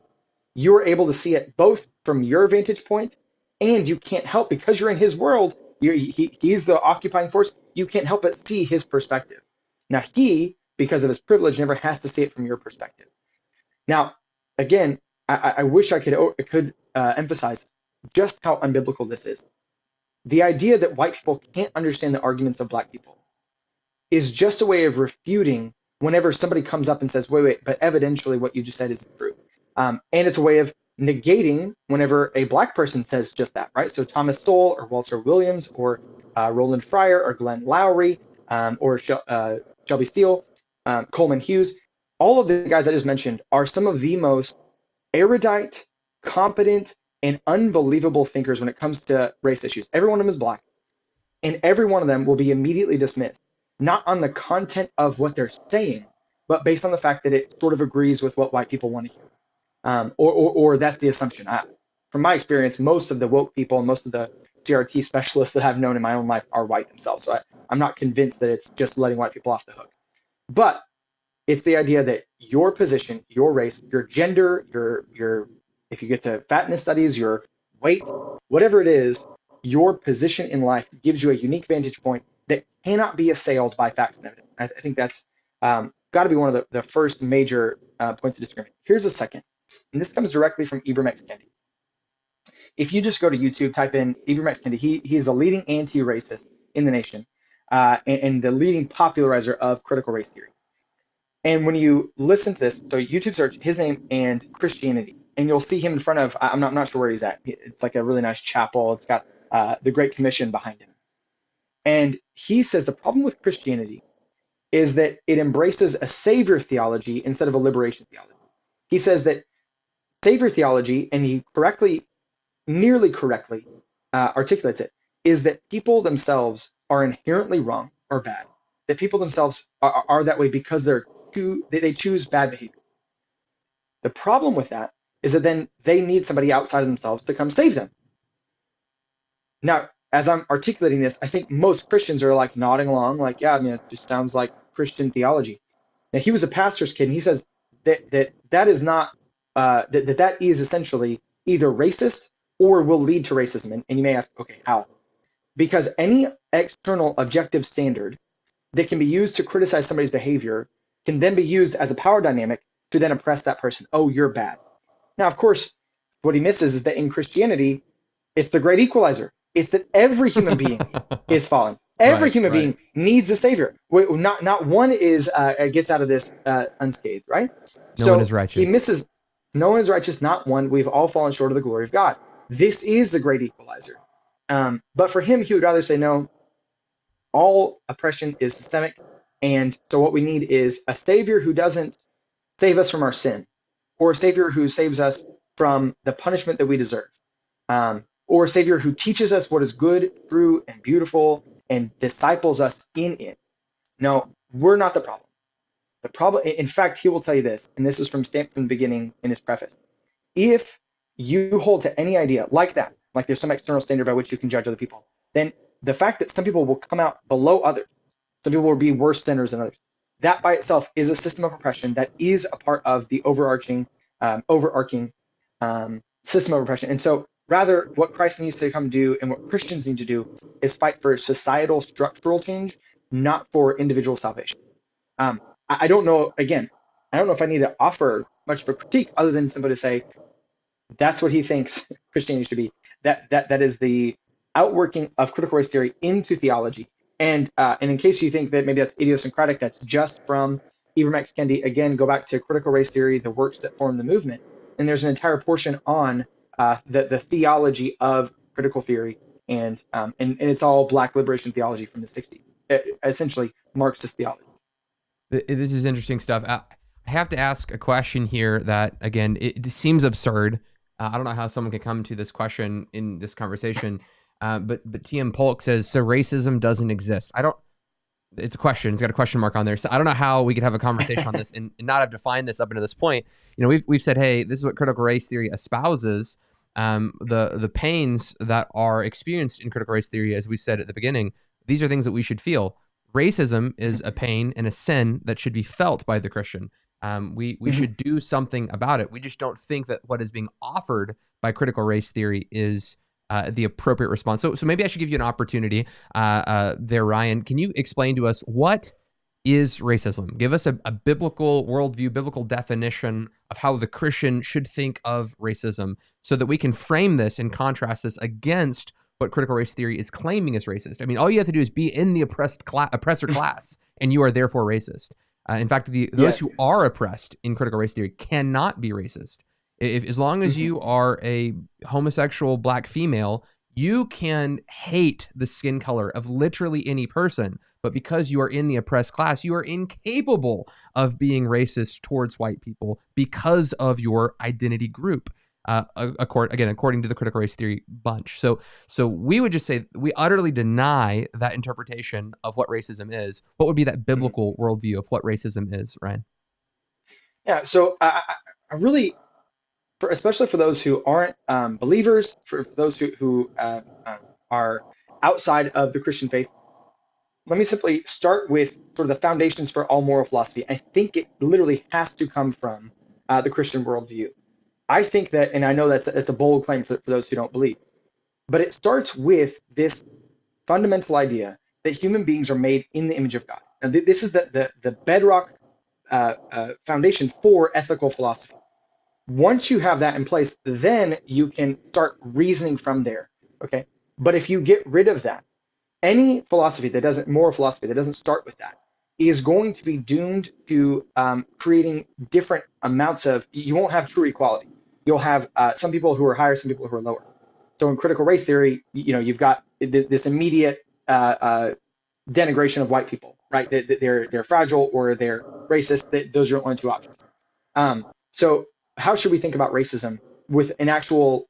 Speaker 2: You are able to see it both from your vantage point, and you can't help, because you're in his world, he's the occupying force, you can't help but see his perspective. Now he, because of his privilege, never has to see it from your perspective. Now, again, I wish I could emphasize just how unbiblical this is. The idea that white people can't understand the arguments of black people is just a way of refuting whenever somebody comes up and says, wait, but evidentially what you just said isn't true. And it's a way of negating whenever a black person says just that, right? So Thomas Sowell or Walter Williams or Roland Fryer or Glenn Lowry or Shelby Steele, Coleman Hughes, all of the guys I just mentioned are some of the most erudite, competent, and unbelievable thinkers when it comes to race issues. Every one of them is black, and every one of them will be immediately dismissed, not on the content of what they're saying, but based on the fact that it sort of agrees with what white people want to hear. Or that's the assumption. From my experience, most of the woke people and most of the CRT specialists that I've known in my own life are white themselves. So I'm not convinced that it's just letting white people off the hook. But it's the idea that your position, your race, your gender, your if you get to fatness studies, your weight, whatever it is, your position in life gives you a unique vantage point that cannot be assailed by facts and evidence. I think that's got to be one of the first major points of disagreement. Here's a second. And this comes directly from Ibram X. Kendi. If you just go to YouTube, type in Ibram X. Kendi, he's a leading anti-racist in the nation and the leading popularizer of critical race theory. And when you listen to this, so YouTube search his name and Christianity, and you'll see him in front of, I'm not sure where he's at. It's like a really nice chapel. It's got the Great Commission behind him. And he says the problem with Christianity is that it embraces a savior theology instead of a liberation theology. He says that savior theology, and he nearly correctly articulates it, is that people themselves are inherently wrong or bad. That people themselves are that way because they choose bad behavior. The problem with that is that then they need somebody outside of themselves to come save them. Now, as I'm articulating this, I think most Christians are like nodding along, like, yeah, I mean, it just sounds like Christian theology. Now, he was a pastor's kid, and he says that is not that is essentially either racist or will lead to racism. And you may ask, okay, how? Because any external objective standard that can be used to criticize somebody's behavior can then be used as a power dynamic to then oppress that person. Oh, you're bad. Now, of course, what he misses is that in Christianity, it's the great equalizer. It's that every human being is fallen. Every human being needs a savior. Not one gets out of this unscathed, right?
Speaker 1: No one is righteous.
Speaker 2: He misses. No one is righteous, not one. We've all fallen short of the glory of God. This is the great equalizer. But for him, he would rather say, no, all oppression is systemic. And so what we need is a savior who doesn't save us from our sin, or a savior who saves us from the punishment that we deserve, or a savior who teaches us what is good, true, and beautiful, and disciples us in it. No, we're not the problem. The problem, in fact, he will tell you this, and this is from the beginning in his preface. If you hold to any idea like that, like there's some external standard by which you can judge other people, then the fact that some people will come out below others, some people will be worse sinners than others, that by itself is a system of oppression that is a part of the overarching system of oppression. And so rather, what Christ needs to come do and what Christians need to do is fight for societal structural change, not for individual salvation. I don't know, again, I don't know if I need to offer much of a critique other than simply to say that's what he thinks Christianity should be. That is the outworking of critical race theory into theology. And in case you think that maybe that's idiosyncratic, that's just from Ibram X. Kendi, again, go back to critical race theory, the works that form the movement. And there's an entire portion on the theology of critical theory, and it's all Black liberation theology from the 60s, essentially Marxist theology.
Speaker 1: This is interesting stuff. I have to ask a question here that, again, it seems absurd. I don't know how someone can come to this question in this conversation, but TM Polk says, so racism doesn't exist. It's a question. It's got a question mark on there. So I don't know how we could have a conversation on this and not have defined this up until this point. You know, we've said, hey, this is what critical race theory espouses. The pains that are experienced in critical race theory, as we said at the beginning, these are things that we should feel. Racism is a pain and a sin that should be felt by the Christian. We should do something about it. We just don't think that what is being offered by critical race theory is the appropriate response. So maybe I should give you an opportunity there, Ryan. Can you explain to us what is racism? Give us a biblical worldview, biblical definition of how the Christian should think of racism so that we can frame this and contrast this against what critical race theory is claiming is racist. I mean, all you have to do is be in the oppressor class, and you are therefore racist. In fact, those who are oppressed in critical race theory cannot be racist. As long as you are a homosexual black female, you can hate the skin color of literally any person, but because you are in the oppressed class, you are incapable of being racist towards white people because of your identity group. According to the critical race theory bunch. So we would just say we utterly deny that interpretation of what racism is. What would be that biblical worldview of what racism is, Ryan?
Speaker 2: Yeah, so I really, especially for those who aren't believers, for those who are outside of the Christian faith, let me simply start with sort of the foundations for all moral philosophy. I think it literally has to come from the Christian worldview. I think that, and I know that's a bold claim for those who don't believe, but it starts with this fundamental idea that human beings are made in the image of God. Now, this is the bedrock foundation for ethical philosophy. Once you have that in place, then you can start reasoning from there. Okay, but if you get rid of that, any philosophy that doesn't, moral philosophy that doesn't start with that, is going to be doomed to creating different amounts of. You won't have true equality. You'll have some people who are higher, some people who are lower. So in critical race theory, you've got this immediate denigration of white people, right? They're fragile or they're racist. Those are your only two options. So how should we think about racism with an actual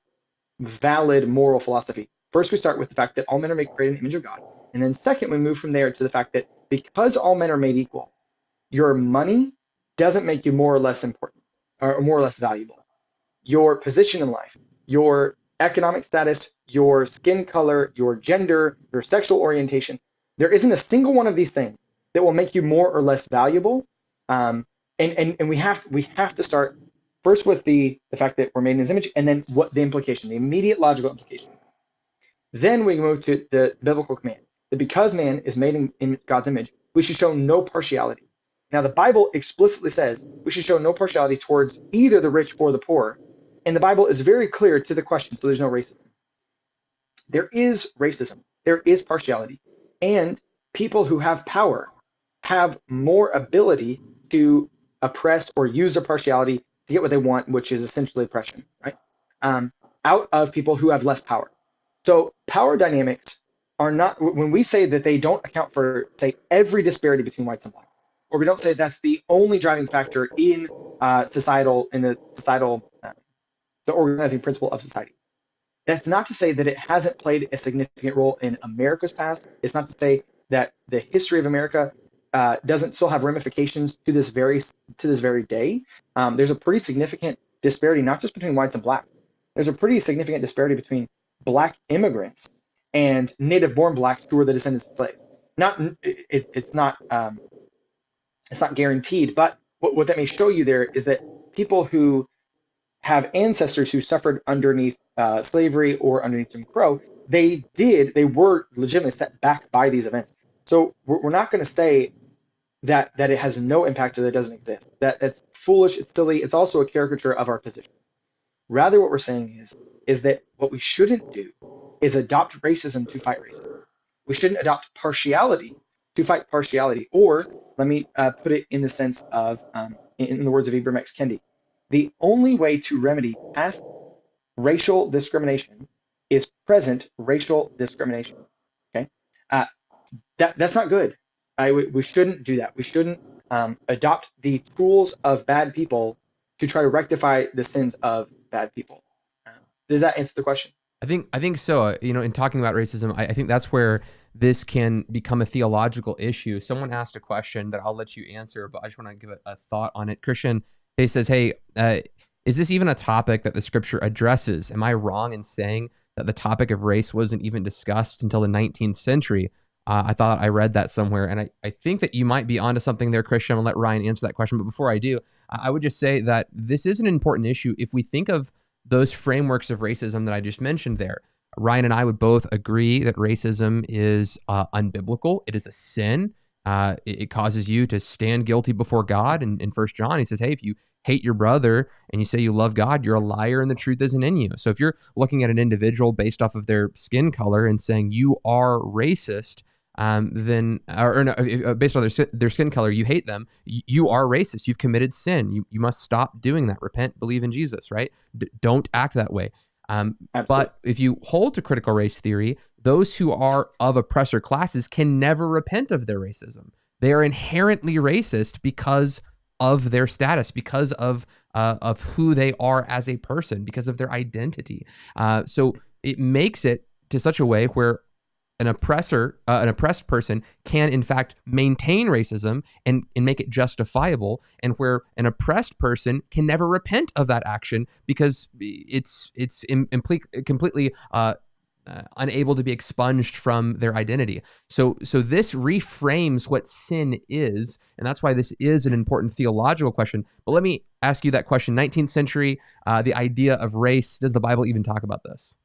Speaker 2: valid moral philosophy? First, we start with the fact that all men are made created in the image of God. And then second, we move from there to the fact that because all men are made equal, your money doesn't make you more or less important or more or less valuable. Your position in life, your economic status, your skin color, your gender, your sexual orientation, there isn't a single one of these things that will make you more or less valuable. And we have to start first with the fact that we're made in his image, and then what the implication, the immediate logical implication. Then we move to the biblical command that because man is made in God's image, we should show no partiality. Now, the Bible explicitly says we should show no partiality towards either the rich or the poor. And the Bible is very clear to the question, so there's no racism. There is racism. There is partiality. And people who have power have more ability to oppress or use their partiality to get what they want, which is essentially oppression, right? Out of people who have less power. So power dynamics are not, when we say that they don't account for, say, every disparity between whites and blacks, or we don't say that's the only driving factor in the organizing principle of society. That's not to say that it hasn't played a significant role in America's past. It's not to say that the history of America doesn't still have ramifications to this very day. There's a pretty significant disparity, not just between whites and blacks. There's a pretty significant disparity between black immigrants and native-born blacks who were the descendants of slaves. It's not guaranteed, but what that may show you there is that people who have ancestors who suffered underneath slavery or underneath Jim Crow, they were legitimately set back by these events. So we're not going to say that it has no impact or that it doesn't exist. That's foolish, it's silly, it's also a caricature of our position. Rather, what we're saying is that what we shouldn't do is adopt racism to fight racism. We shouldn't adopt partiality to fight partiality. Or let me put it in the sense of, in the words of Ibram X. Kendi, the only way to remedy past racial discrimination is present racial discrimination. Okay, that's not good. We shouldn't do that. We shouldn't adopt the tools of bad people to try to rectify the sins of bad people. Does that answer the question?
Speaker 1: I think so. In talking about racism, I think that's where this can become a theological issue. Someone asked a question that I'll let you answer, but I just want to give a thought on it. Christian, he says, hey, is this even a topic that the scripture addresses? Am I wrong in saying that the topic of race wasn't even discussed until the 19th century? I thought I read that somewhere, and I think that you might be onto something there, Christian. I'll let Ryan answer that question, but before I do, I would just say that this is an important issue. If we think of those frameworks of racism that I just mentioned there, Ryan and I would both agree that racism is unbiblical. It is a sin. It causes you to stand guilty before God. And in 1 John, he says, hey, if you hate your brother and you say you love God, you're a liar and the truth isn't in you. So if you're looking at an individual based off of their skin color and saying you are racist, then or no, based on their skin color, you hate them, you are racist. You've committed sin. You must stop doing that. Repent, believe in Jesus, right? Don't act that way. But if you hold to critical race theory, those who are of oppressor classes can never repent of their racism. They are inherently racist because of their status, because of who they are as a person, because of their identity. So it makes it to such a way where an oppressed person can in fact maintain racism and make it justifiable, and where an oppressed person can never repent of that action because it's completely unable to be expunged from their identity. So this reframes what sin is, and that's why this is an important theological question. But let me ask you that question. 19th century, the idea of race, does the Bible even talk about this?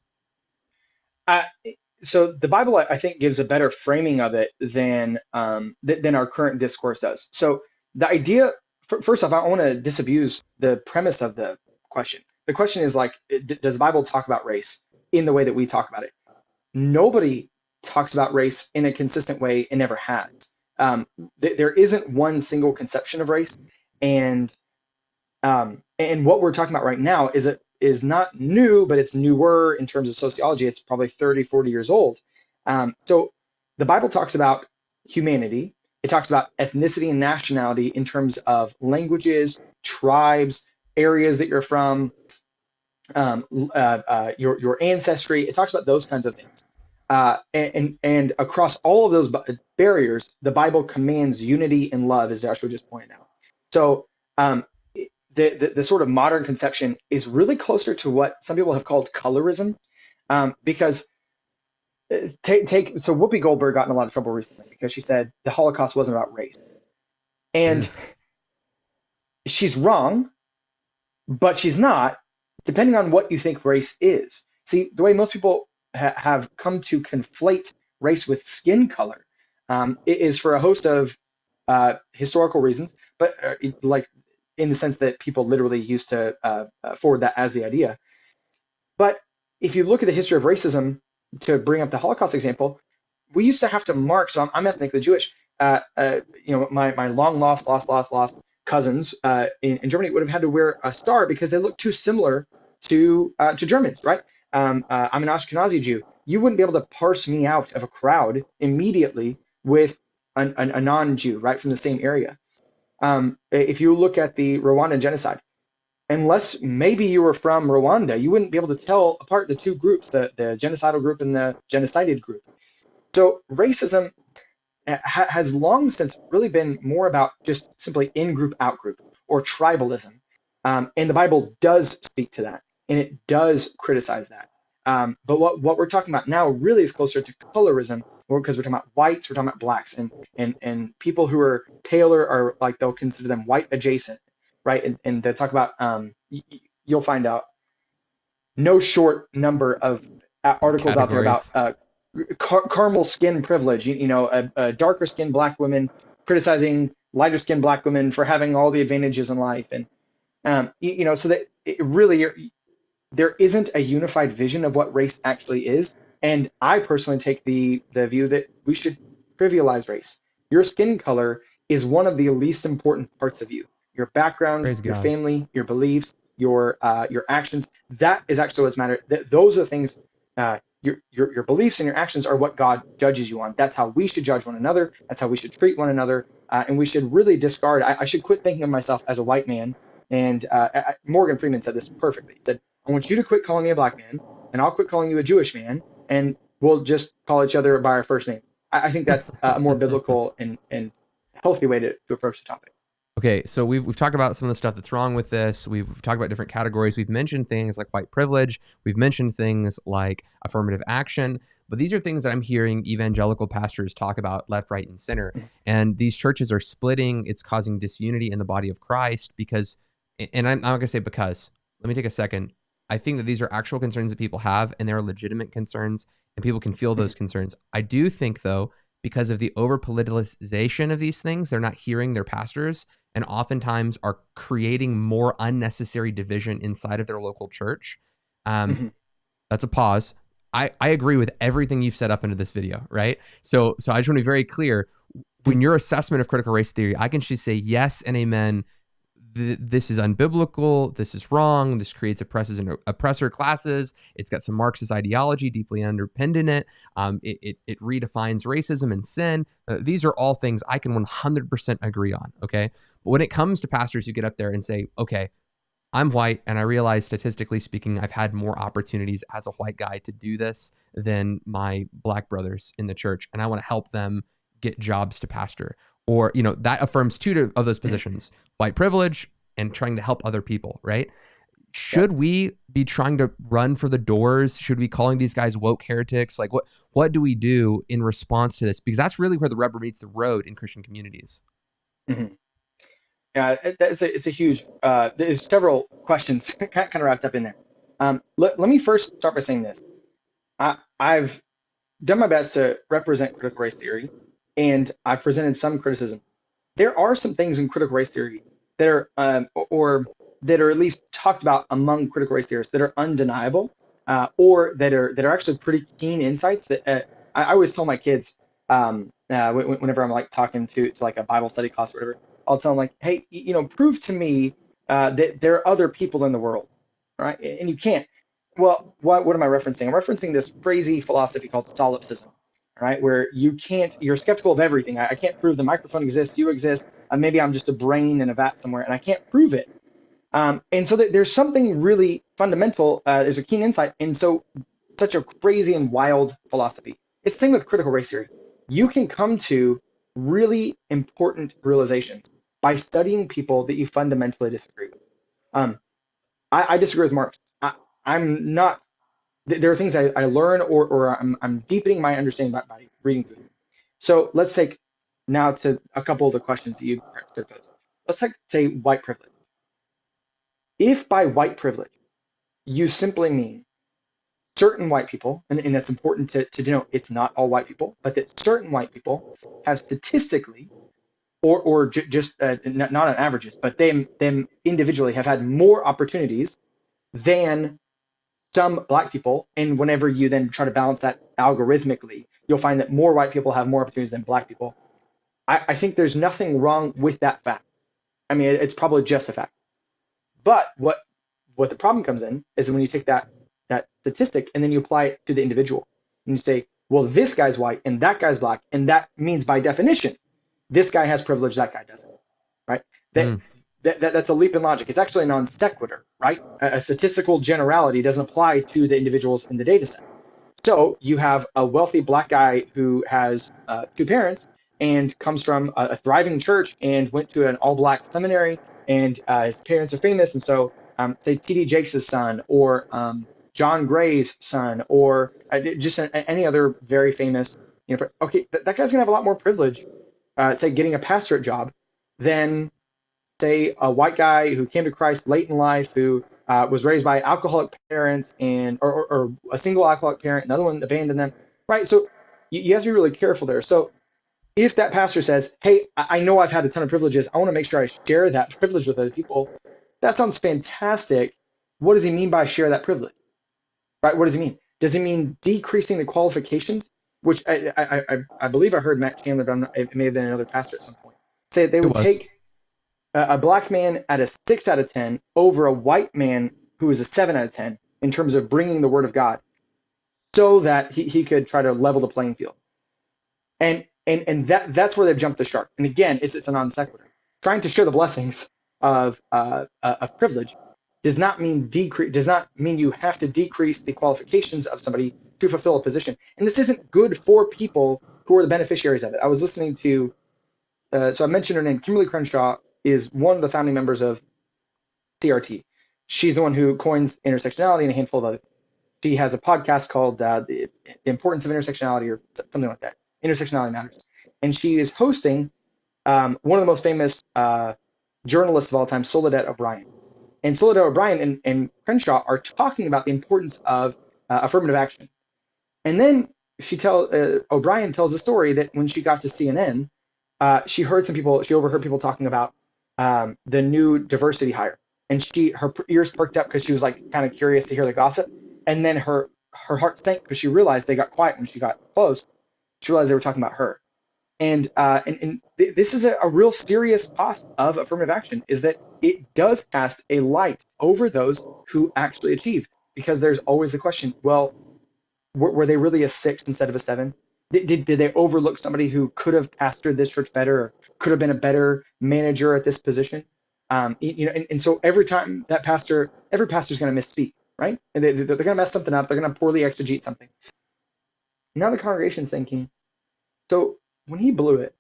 Speaker 2: So the Bible, I think, gives a better framing of it than our current discourse does. So the idea, first off, I want to disabuse the premise of the question. The question is like, does the Bible talk about race in the way that we talk about it? Nobody talks about race in a consistent way and never has. There isn't one single conception of race, and what we're talking about right now is not new, but it's newer in terms of sociology. It's probably 30, 40 years old. So the Bible talks about humanity. It talks about ethnicity and nationality in terms of languages, tribes, areas that you're from, your ancestry. It talks about those kinds of things. And across all of those barriers, the Bible commands unity and love, as Joshua just pointed out. So the sort of modern conception is really closer to what some people have called colorism, because so Whoopi Goldberg got in a lot of trouble recently because she said the Holocaust wasn't about race, and she's wrong, but she's not, depending on what you think race is. See, the way most people have come to conflate race with skin color is for a host of historical reasons, but like in the sense that people literally used to forward that as the idea. But if you look at the history of racism, to bring up the Holocaust example, we used to have to mark. So I'm ethnically Jewish. My long lost cousins in Germany would have had to wear a star because they look too similar to Germans, right? I'm an Ashkenazi Jew. You wouldn't be able to parse me out of a crowd immediately with a non-Jew, right, from the same area. If you look at the Rwandan genocide, unless maybe you were from Rwanda, you wouldn't be able to tell apart the two groups, the genocidal group and the genocided group. So racism has long since really been more about just simply in-group, out-group, or tribalism. And the Bible does speak to that, and it does criticize that. But what we're talking about now really is closer to colorism, because we're talking about whites, we're talking about blacks, and people who are paler are like, they'll consider them white adjacent, right? And they talk about, you'll find out no short number of articles out there about caramel skin privilege, darker skinned black women criticizing lighter skinned black women for having all the advantages in life. And, so that it really, there isn't a unified vision of what race actually is. And I personally take the view that we should trivialize race. Your skin color is one of the least important parts of you. Your background, your family, your beliefs, your actions, that is actually what's matter. Those are the things, your beliefs and your actions are what God judges you on. That's how we should judge one another. That's how we should treat one another. And we should really discard, I should quit thinking of myself as a white man. And Morgan Freeman said this perfectly. He said, I want you to quit calling me a black man, and I'll quit calling you a Jewish man, and we'll just call each other by our first name. I think that's a more biblical and healthy way to approach the topic.
Speaker 1: Okay, so we've talked about some of the stuff that's wrong with this. We've talked about different categories. We've mentioned things like white privilege. We've mentioned things like affirmative action. But these are things that I'm hearing evangelical pastors talk about left, right, and center. And these churches are splitting. It's causing disunity in the body of Christ because, and I'm not going to say because, let me take a second. I think that these are actual concerns that people have, and they're legitimate concerns, and people can feel those concerns. I do think, though, because of the over-politicization of these things, they're not hearing their pastors, and oftentimes are creating more unnecessary division inside of their local church. That's a pause. I agree with everything you've set up into this video, right? So I just want to be very clear. When your assessment of critical race theory, I can just say yes and amen. This is unbiblical. This is wrong. This creates oppressor classes. It's got some Marxist ideology deeply underpinned in it. It redefines racism and sin. These are all things I can 100% agree on, okay? But when it comes to pastors who get up there and say, okay, I'm white, and I realize statistically speaking, I've had more opportunities as a white guy to do this than my black brothers in the church, and I want to help them get jobs to pastor. Or, that affirms two of those positions, white privilege and trying to help other people, right? Should we be trying to run for the doors? Should we be calling these guys woke heretics? Like, what do we do in response to this? Because that's really where the rubber meets the road in Christian communities.
Speaker 2: Mm-hmm. Yeah, it's a huge, there's several questions kind of wrapped up in there. Let me first start by saying this. I've done my best to represent critical race theory, and I've presented some criticism. There are some things in critical race theory that are, or that are at least talked about among critical race theorists that are undeniable, or that are actually pretty keen insights that I always tell my kids, whenever I'm like talking to like a Bible study class or whatever, I'll tell them like, hey, prove to me that there are other people in the world, right? And you can't. Well, what am I referencing? I'm referencing this crazy philosophy called solipsism, right? Where you're skeptical of everything. I can't prove the microphone exists, you exist, maybe I'm just a brain in a vat somewhere, and I can't prove it. And so there's something really fundamental. There's a keen insight, and so such a crazy and wild philosophy. It's the same with critical race theory. You can come to really important realizations by studying people that you fundamentally disagree with. I disagree with Marx. I'm not. There are things I learn or I'm deepening my understanding by reading through them. So let's take now to a couple of the questions that you proposed. Let's say white privilege. If by white privilege you simply mean certain white people, and that's important to denote, it's not all white people, but that certain white people have statistically, or just not on averages, but them individually have had more opportunities than some black people. And whenever you then try to balance that algorithmically, you'll find that more white people have more opportunities than black people. I think there's nothing wrong with that fact. I mean, it's probably just a fact. But what the problem comes in is when you take that statistic and then you apply it to the individual, and you say, well, this guy's white and that guy's black, and that means by definition, this guy has privilege, that guy doesn't, right? That's a leap in logic. It's actually a non sequitur, right? A statistical generality doesn't apply to the individuals in the data set. So you have a wealthy black guy who has two parents and comes from a thriving church and went to an all-black seminary, and his parents are famous. And so say T.D. Jakes' son, or John Gray's son, or just any other very famous, okay, that guy's going to have a lot more privilege, say getting a pastorate job, than say a white guy who came to Christ late in life, who was raised by alcoholic parents, and or a single alcoholic parent, another one abandoned them, right? So you have to be really careful there. So if that pastor says, hey, I know I've had a ton of privileges, I want to make sure I share that privilege with other people, that sounds fantastic. What does he mean by share that privilege, right? What does he mean? Does he mean decreasing the qualifications? Which I believe I heard Matt Chandler, but it may have been another pastor at some point, say they would take a black man at a 6 out of 10 over a white man who is a 7 out of 10 in terms of bringing the word of God, so that he could try to level the playing field. And that's where they've jumped the shark. And again, it's a non sequitur. Trying to share the blessings of privilege does not mean you have to decrease the qualifications of somebody to fulfill a position. And this isn't good for people who are the beneficiaries of it. I was listening to, so I mentioned her name, Kimberly Crenshaw is one of the founding members of CRT. She's the one who coins intersectionality and a handful of other things. She has a podcast called The Importance of Intersectionality, or something like that. Intersectionality Matters. And she is hosting one of the most famous journalists of all time, Soledad O'Brien. And Soledad O'Brien and Crenshaw are talking about the importance of affirmative action. And then O'Brien tells a story that when she got to CNN, she overheard people talking about the new diversity hire. And her ears perked up because she was like kind of curious to hear the gossip. And then her her heart sank because she realized they got quiet when she got close. She realized they were talking about her. And this is a real serious cost of affirmative action, is that it does cast a light over those who actually achieve, because there's always the question, well, were they really a 6 instead of a 7? Did they overlook somebody who could have pastored this church better, or could have been a better manager at this position? And so every time every pastor's going to misspeak, right? And they're going to mess something up. They're going to poorly exegete something. Now the congregation's thinking, so when he blew it,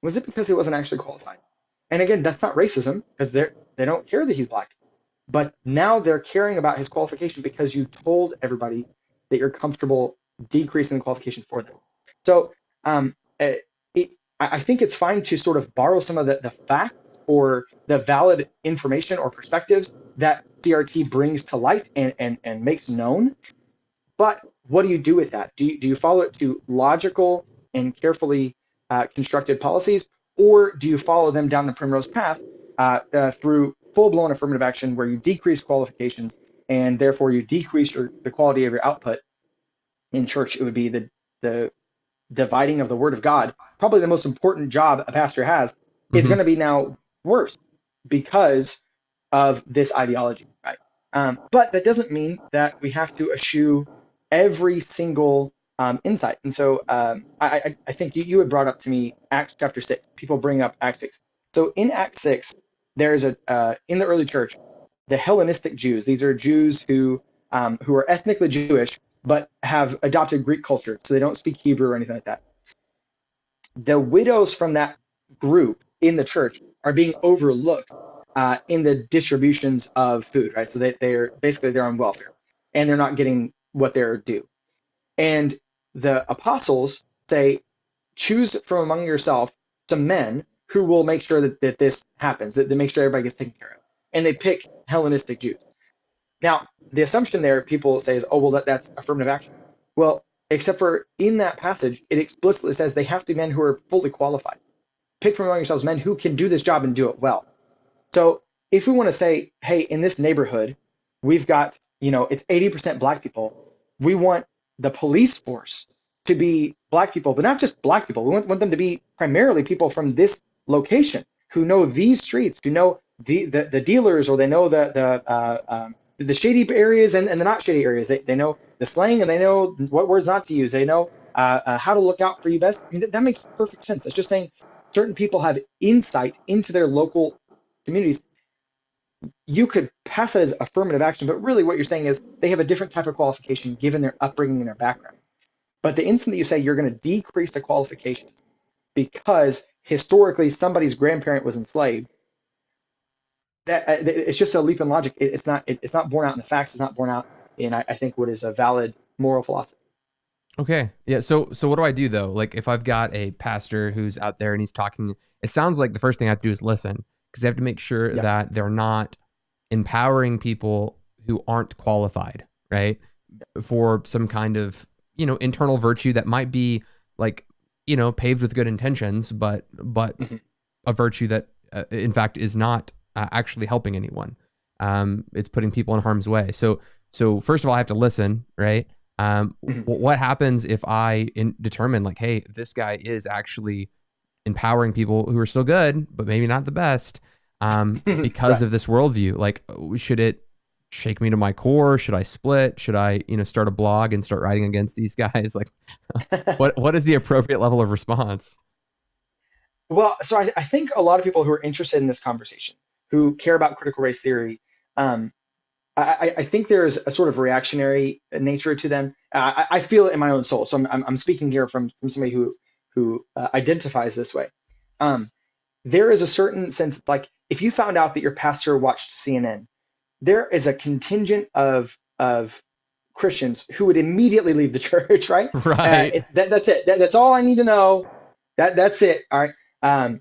Speaker 2: was it because he wasn't actually qualified? And again, that's not racism, because they don't care that he's black. But now they're caring about his qualification because you told everybody that you're comfortable decreasing the qualification for them. So I think it's fine to sort of borrow some of the facts or the valid information or perspectives that CRT brings to light and makes known. But what do you do with that? Do you follow it to logical and carefully constructed policies, or do you follow them down the primrose path through full-blown affirmative action where you decrease qualifications and therefore you decrease the quality of your output? In church, it would be the dividing of the word of God, probably the most important job a pastor has, is going to be now worse because of this ideology, right? But that doesn't mean that we have to eschew every single insight. And so I think you had brought up to me Acts chapter 6. People bring up Acts 6. So in Acts 6, there's in the early church, the Hellenistic Jews. These are Jews who are ethnically Jewish, but have adopted Greek culture, so they don't speak Hebrew or anything like that. The widows from that group in the church are being overlooked in the distributions of food, right? So they're basically on welfare, and they're not getting what they're due. And the apostles say, choose from among yourself some men who will make sure that this happens, that they make sure everybody gets taken care of. And they pick Hellenistic Jews. Now, the assumption there, people say, is, oh, well, that's affirmative action. Well, except for in that passage, it explicitly says they have to be men who are fully qualified. Pick from among yourselves men who can do this job and do it well. So if we want to say, hey, in this neighborhood, we've got, it's 80% black people. We want the police force to be black people, but not just black people. We want them to be primarily people from this location who know these streets, who know the dealers, or they know the shady areas and the not shady areas. They know the slang, and they know what words not to use. They know how to look out for you best. I mean, that makes perfect sense. It's just saying certain people have insight into their local communities. You could pass that as affirmative action, but really what you're saying is they have a different type of qualification given their upbringing and their background. But the instant that you say you're going to decrease the qualifications because historically somebody's grandparent was enslaved, that it's just a leap in logic. It's not borne out in the facts. It's not borne out in, I think, what is a valid moral philosophy.
Speaker 1: Okay. Yeah. So what do I do though? Like if I've got a pastor who's out there and he's talking, it sounds like the first thing I have to do is listen, because I have to make sure that they're not empowering people who aren't qualified, right? For some kind of, internal virtue that might be like, paved with good intentions, but a virtue that in fact is not actually helping anyone. It's putting people in harm's way. So first of all, I have to listen, right? What happens if I determine like, hey, this guy is actually empowering people who are still good, but maybe not the best, because of this worldview? Like, should it shake me to my core? Should I split? Should I, start a blog and start writing against these guys? Like, what is the appropriate level of response?
Speaker 2: Well, so I think a lot of people who are interested in this conversation, who care about critical race theory, I think there's a sort of reactionary nature to them. I feel it in my own soul. So I'm speaking here from somebody who identifies this way. There is a certain sense, like if you found out that your pastor watched CNN, there is a contingent of Christians who would immediately leave the church, right?
Speaker 1: Right.
Speaker 2: That's it. That's all I need to know. That's it. All right.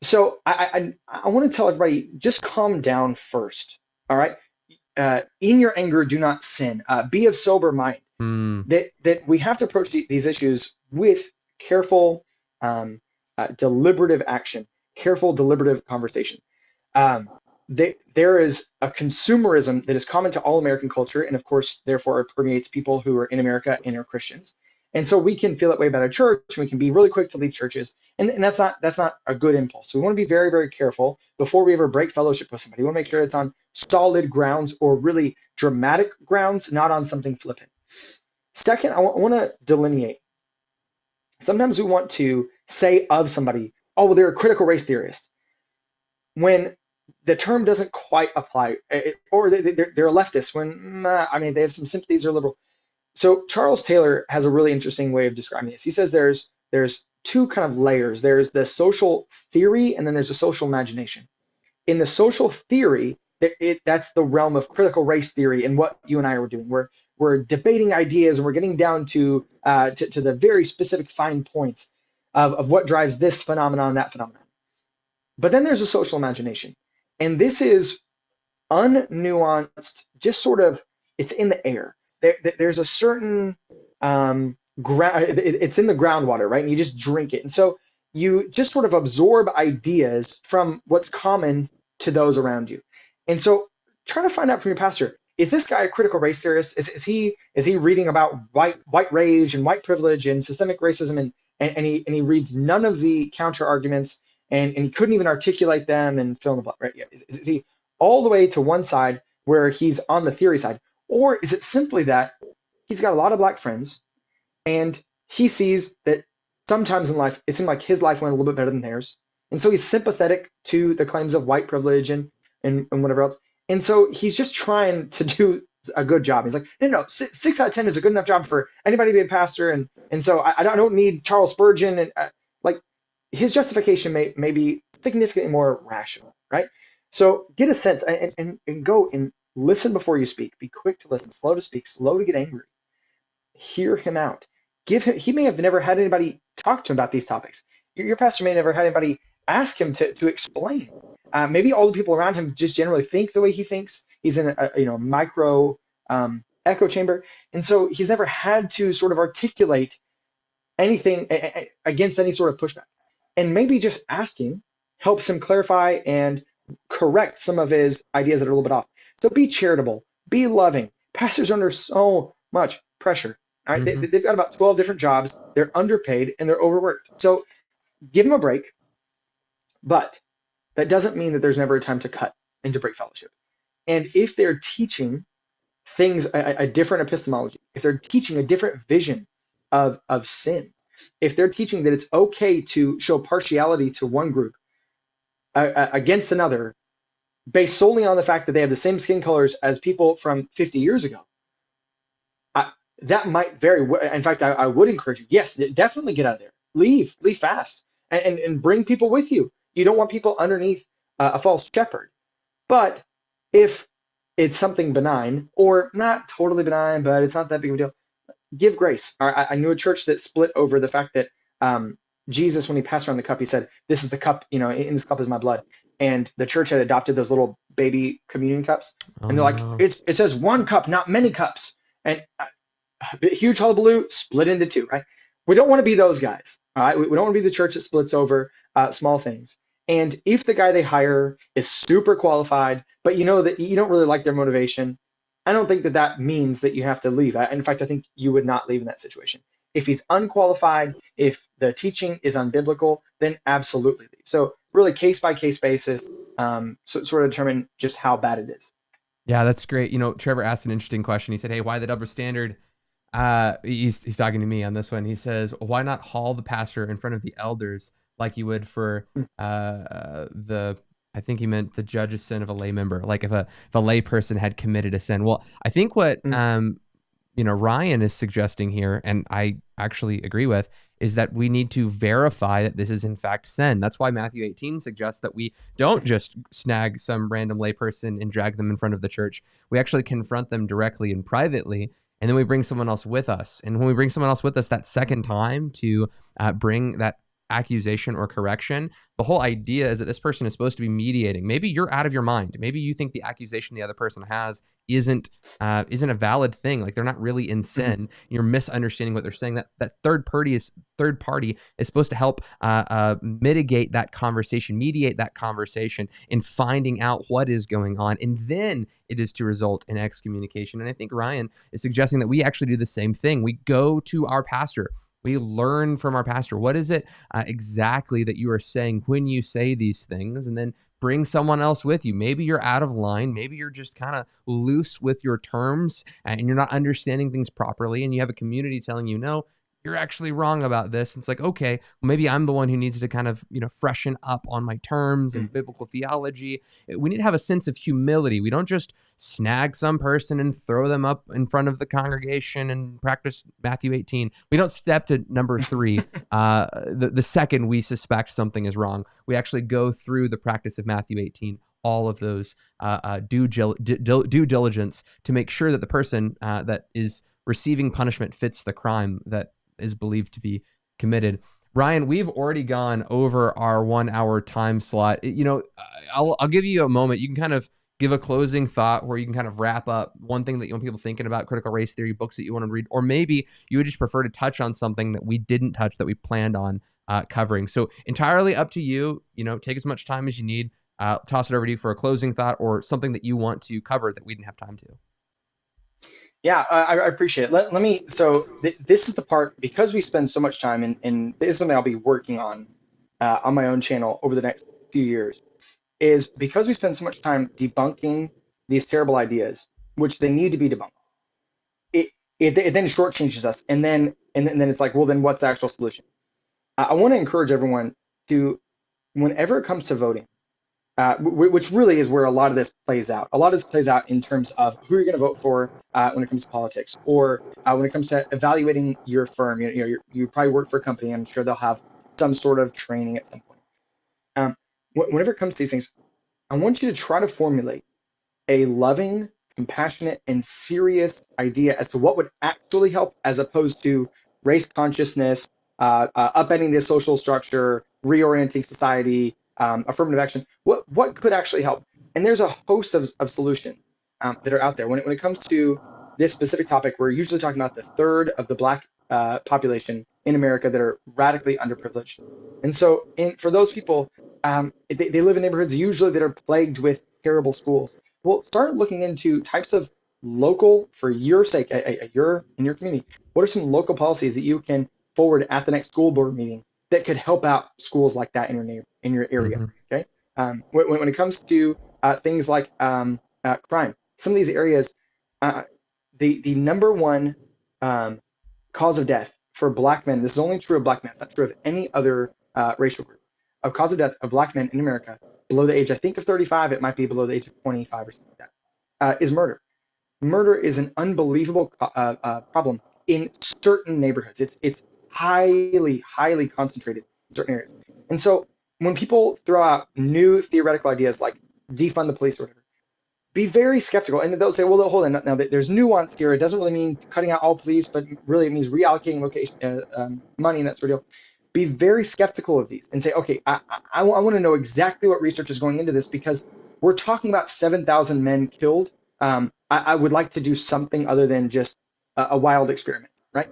Speaker 2: So I want to tell everybody, just calm down first. All right. In your anger, do not sin. Be of sober mind. That we have to approach these issues with careful, deliberative action, careful, deliberative conversation. there is a consumerism that is common to all American culture, and of course, therefore, it permeates people who are in America and are Christians. And so we can feel that way about our church, and we can be really quick to leave churches, and that's not a good impulse. So we want to be very, very careful before we ever break fellowship with somebody. We want to make sure it's on solid grounds or really dramatic grounds, not on something flippant. Second, I want to delineate. Sometimes we want to say of somebody, oh, well, they're a critical race theorist, when the term doesn't quite apply, or they're a leftist when, I mean, they have some sympathies, they're liberal. So Charles Taylor has a really interesting way of describing this. He says there's two kind of layers. There's the social theory, and then there's the social imagination. In the social theory, that's the realm of critical race theory and what you and I are doing. We're debating ideas, and we're getting down to the very specific fine points of what drives this phenomenon, that phenomenon. But then there's a social imagination, and this is unnuanced, just sort of, it's in the air. There's a certain it's in the groundwater, right? And you just drink it. And so you just sort of absorb ideas from what's common to those around you. And so try to find out from your pastor, is this guy a critical race theorist? Is he reading about white rage and white privilege and systemic racism, and he reads none of the counter arguments, and he couldn't even articulate them and fill in the blank, right? Yeah. Is he all the way to one side where he's on the theory side? Or is it simply that he's got a lot of black friends, and he sees that sometimes in life, it seemed like his life went a little bit better than theirs. And so he's sympathetic to the claims of white privilege and whatever else. And so he's just trying to do a good job. He's like, no, 6 out of 10 is a good enough job for anybody to be a pastor. And so I don't need Charles Spurgeon. And like, his justification may be significantly more rational, right? So get a sense and go and listen before you speak. Be quick to listen, slow to speak, slow to get angry. Hear him out. He may have never had anybody talk to him about these topics. Your pastor may have never had anybody ask him to explain. Maybe all the people around him just generally think the way he thinks. He's in a micro echo chamber, and so he's never had to sort of articulate anything against any sort of pushback. And maybe just asking helps him clarify and correct some of his ideas that are a little bit off. So be charitable, be loving. Pastors are under so much pressure. All right?
Speaker 1: Mm-hmm.
Speaker 2: They've got about 12 different jobs. They're underpaid and they're overworked. So give them a break. But that doesn't mean that there's never a time to cut and to break fellowship. And if they're teaching things, a different epistemology, if they're teaching a different vision of sin, if they're teaching that it's okay to show partiality to one group against another based solely on the fact that they have the same skin colors as people from 50 years ago, that might in fact, I would encourage you, yes, definitely get out of there. Leave fast, and bring people with you. You don't want people underneath a false shepherd. But if it's something benign, or not totally benign, but it's not that big of a deal, give grace. I knew a church that split over the fact that Jesus, when he passed around the cup, he said, "This is the cup, in this cup is my blood." And the church had adopted those little baby communion cups. And they're like, it says one cup, not many cups. And huge hullabaloo, split into two, right? We don't want to be those guys, all right? We don't want to be the church that splits over small things. And if the guy they hire is super qualified, but you know that you don't really like their motivation, I don't think that means that you have to leave. In fact, I think you would not leave in that situation. If he's unqualified, if the teaching is unbiblical, then absolutely leave. So really case-by-case basis, sort of determine just how bad it is.
Speaker 1: Yeah, that's great. Trevor asked an interesting question. He said, hey, why the double standard? He's talking to me on this one. He says, why not haul the pastor in front of the elders like you would for I think he meant the judge's sin of a lay member, like if a lay person had committed a sin. Well, I think what Ryan is suggesting here, and I actually agree with, is that we need to verify that this is in fact sin. That's why Matthew 18 suggests that we don't just snag some random layperson and drag them in front of the church. We actually confront them directly and privately, and then we bring someone else with us. And when we bring someone else with us that second time to bring that accusation or correction. The whole idea is that this person is supposed to be mediating. Maybe you're out of your mind. Maybe you think the accusation the other person has isn't a valid thing. Like they're not really in sin. You're misunderstanding what they're saying. That third party is supposed to help mitigate that conversation, mediate that conversation in finding out what is going on, and then it is to result in excommunication. And I think Ryan is suggesting that we actually do the same thing. We go to our pastor. We learn from our pastor. What is it exactly that you are saying when you say these things? And then bring someone else with you. Maybe you're out of line. Maybe you're just kind of loose with your terms and you're not understanding things properly. And you have a community telling you, no, you're actually wrong about this. And it's like, okay, well, maybe I'm the one who needs to kind of, freshen up on my terms and biblical theology. We need to have a sense of humility. We don't just snag some person and throw them up in front of the congregation and practice Matthew 18. We don't step to number 3 the second we suspect something is wrong. We actually go through the practice of Matthew 18, all of those due diligence to make sure that the person that is receiving punishment fits the crime that is believed to be committed. Ryan, we've already gone over our 1 hour time slot. I'll give you a moment. You can kind of give a closing thought where you can kind of wrap up one thing that you want people thinking about critical race theory, books that you want to read, or maybe you would just prefer to touch on something that we didn't touch that we planned on covering. So entirely up to you. Take as much time as you need. Toss it over to you for a closing thought or something that you want to cover that we didn't have time to.
Speaker 2: Yeah, I appreciate it. Let me, this is the part, because we spend so much time, and this is something I'll be working on my own channel over the next few years, is because we spend so much time debunking these terrible ideas, which they need to be debunked, it then shortchanges us. And then it's like, well, then what's the actual solution? I want to encourage everyone to, whenever it comes to voting, which really is where a lot of this plays out. A lot of this plays out in terms of who you're going to vote for when it comes to politics, or when it comes to evaluating your firm. You probably work for a company. I'm sure they'll have some sort of training at some point. Whenever it comes to these things, I want you to try to formulate a loving, compassionate, and serious idea as to what would actually help, as opposed to race consciousness, upending the social structure, reorienting society, affirmative action. What could actually help? And there's a host of solutions that are out there. When it comes to this specific topic, we're usually talking about the third of the Black population in America that are radically underprivileged. And so for those people, they live in neighborhoods usually that are plagued with terrible schools. Well, start looking into types of local, for your sake, in your community, what are some local policies that you can forward at the next school board meeting that could help out schools like that in your area? Okay. When it comes to things like crime, some of these areas, the number one cause of death for Black men, this is only true of Black men, it's not true of any other racial group, of cause of death of Black men in America below the age, I think, of 35, it might be below the age of 25 or something like that, is murder. Murder is an unbelievable problem in certain neighborhoods. It's highly concentrated in certain areas. And so when people throw out new theoretical ideas like defund the police or whatever, be very skeptical. And they'll say, well, hold on, now there's nuance here. It doesn't really mean cutting out all police, but really it means reallocating money and that sort of deal. Be very skeptical of these and say, okay, I want to know exactly what research is going into this, because we're talking about 7,000 men killed. I would like to do something other than just a wild experiment, right?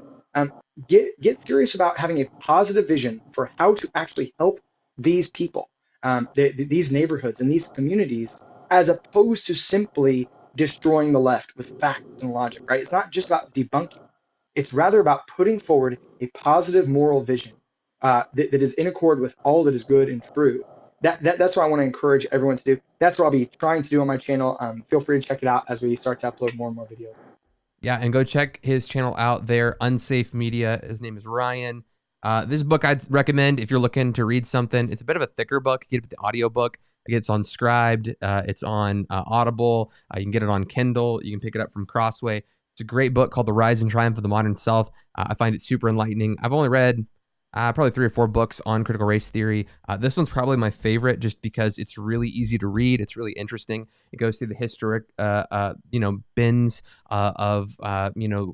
Speaker 2: Get serious about having a positive vision for how to actually help these people, these neighborhoods and these communities, as opposed to simply destroying the left with facts and logic, right? It's not just about debunking. It's rather about putting forward a positive moral vision that is in accord with all that is good and true. That's what I want to encourage everyone to do. That's what I'll be trying to do on my channel. Feel free to check it out as we start to upload more and more videos.
Speaker 1: Yeah, and go check his channel out there, Unsafe Media. His name is Ryan. This book I'd recommend if you're looking to read something. It's a bit of a thicker book. You get the audio book. It's on Scribed. It's on Audible. You can get it on Kindle. You can pick it up from Crossway. It's a great book called The Rise and Triumph of the Modern Self. I find it super enlightening. I've only read Probably 3 or 4 books on critical race theory. This one's probably my favorite just because it's really easy to read. It's really interesting. It goes through the historic, bins of,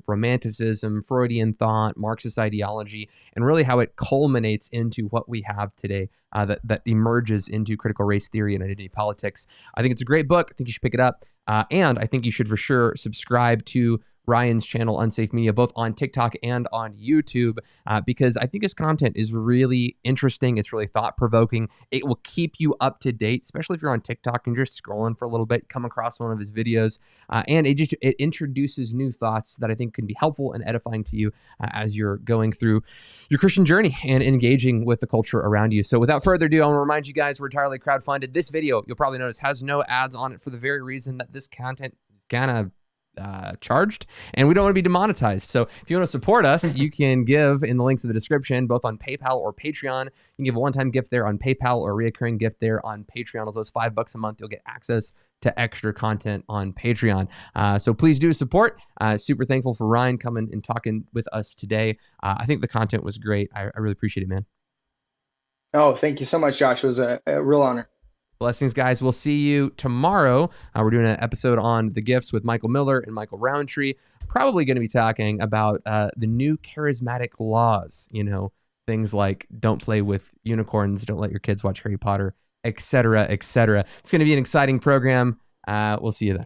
Speaker 1: romanticism, Freudian thought, Marxist ideology, and really how it culminates into what we have today that emerges into critical race theory and identity politics. I think it's a great book. I think you should pick it up. And I think you should for sure subscribe to Ryan's channel, Unsafe Media, both on TikTok and on YouTube, because I think his content is really interesting. It's really thought-provoking. It will keep you up to date, especially if you're on TikTok and you're just scrolling for a little bit, come across one of his videos, and it introduces new thoughts that I think can be helpful and edifying to you as you're going through your Christian journey and engaging with the culture around you. So without further ado, I want to remind you guys we're entirely crowdfunded. This video, you'll probably notice, has no ads on it for the very reason that this content is kind of charged, and we don't want to be demonetized. So if you want to support us, you can give in the links in the description, both on PayPal or Patreon. You can give a one-time gift there on PayPal or a reoccurring gift there on Patreon. As low as $5 a month, you'll get access to extra content on Patreon. So please do support. Super thankful for Ryan coming and talking with us today. I think the content was great. I really appreciate it, man.
Speaker 2: Oh, thank you so much, Josh. It was a real honor.
Speaker 1: Blessings, guys. We'll see you tomorrow. We're doing an episode on the gifts with Michael Miller and Michael Roundtree. Probably going to be talking about the new charismatic laws, things like don't play with unicorns, don't let your kids watch Harry Potter, etc., etc. It's going to be an exciting program. We'll see you then.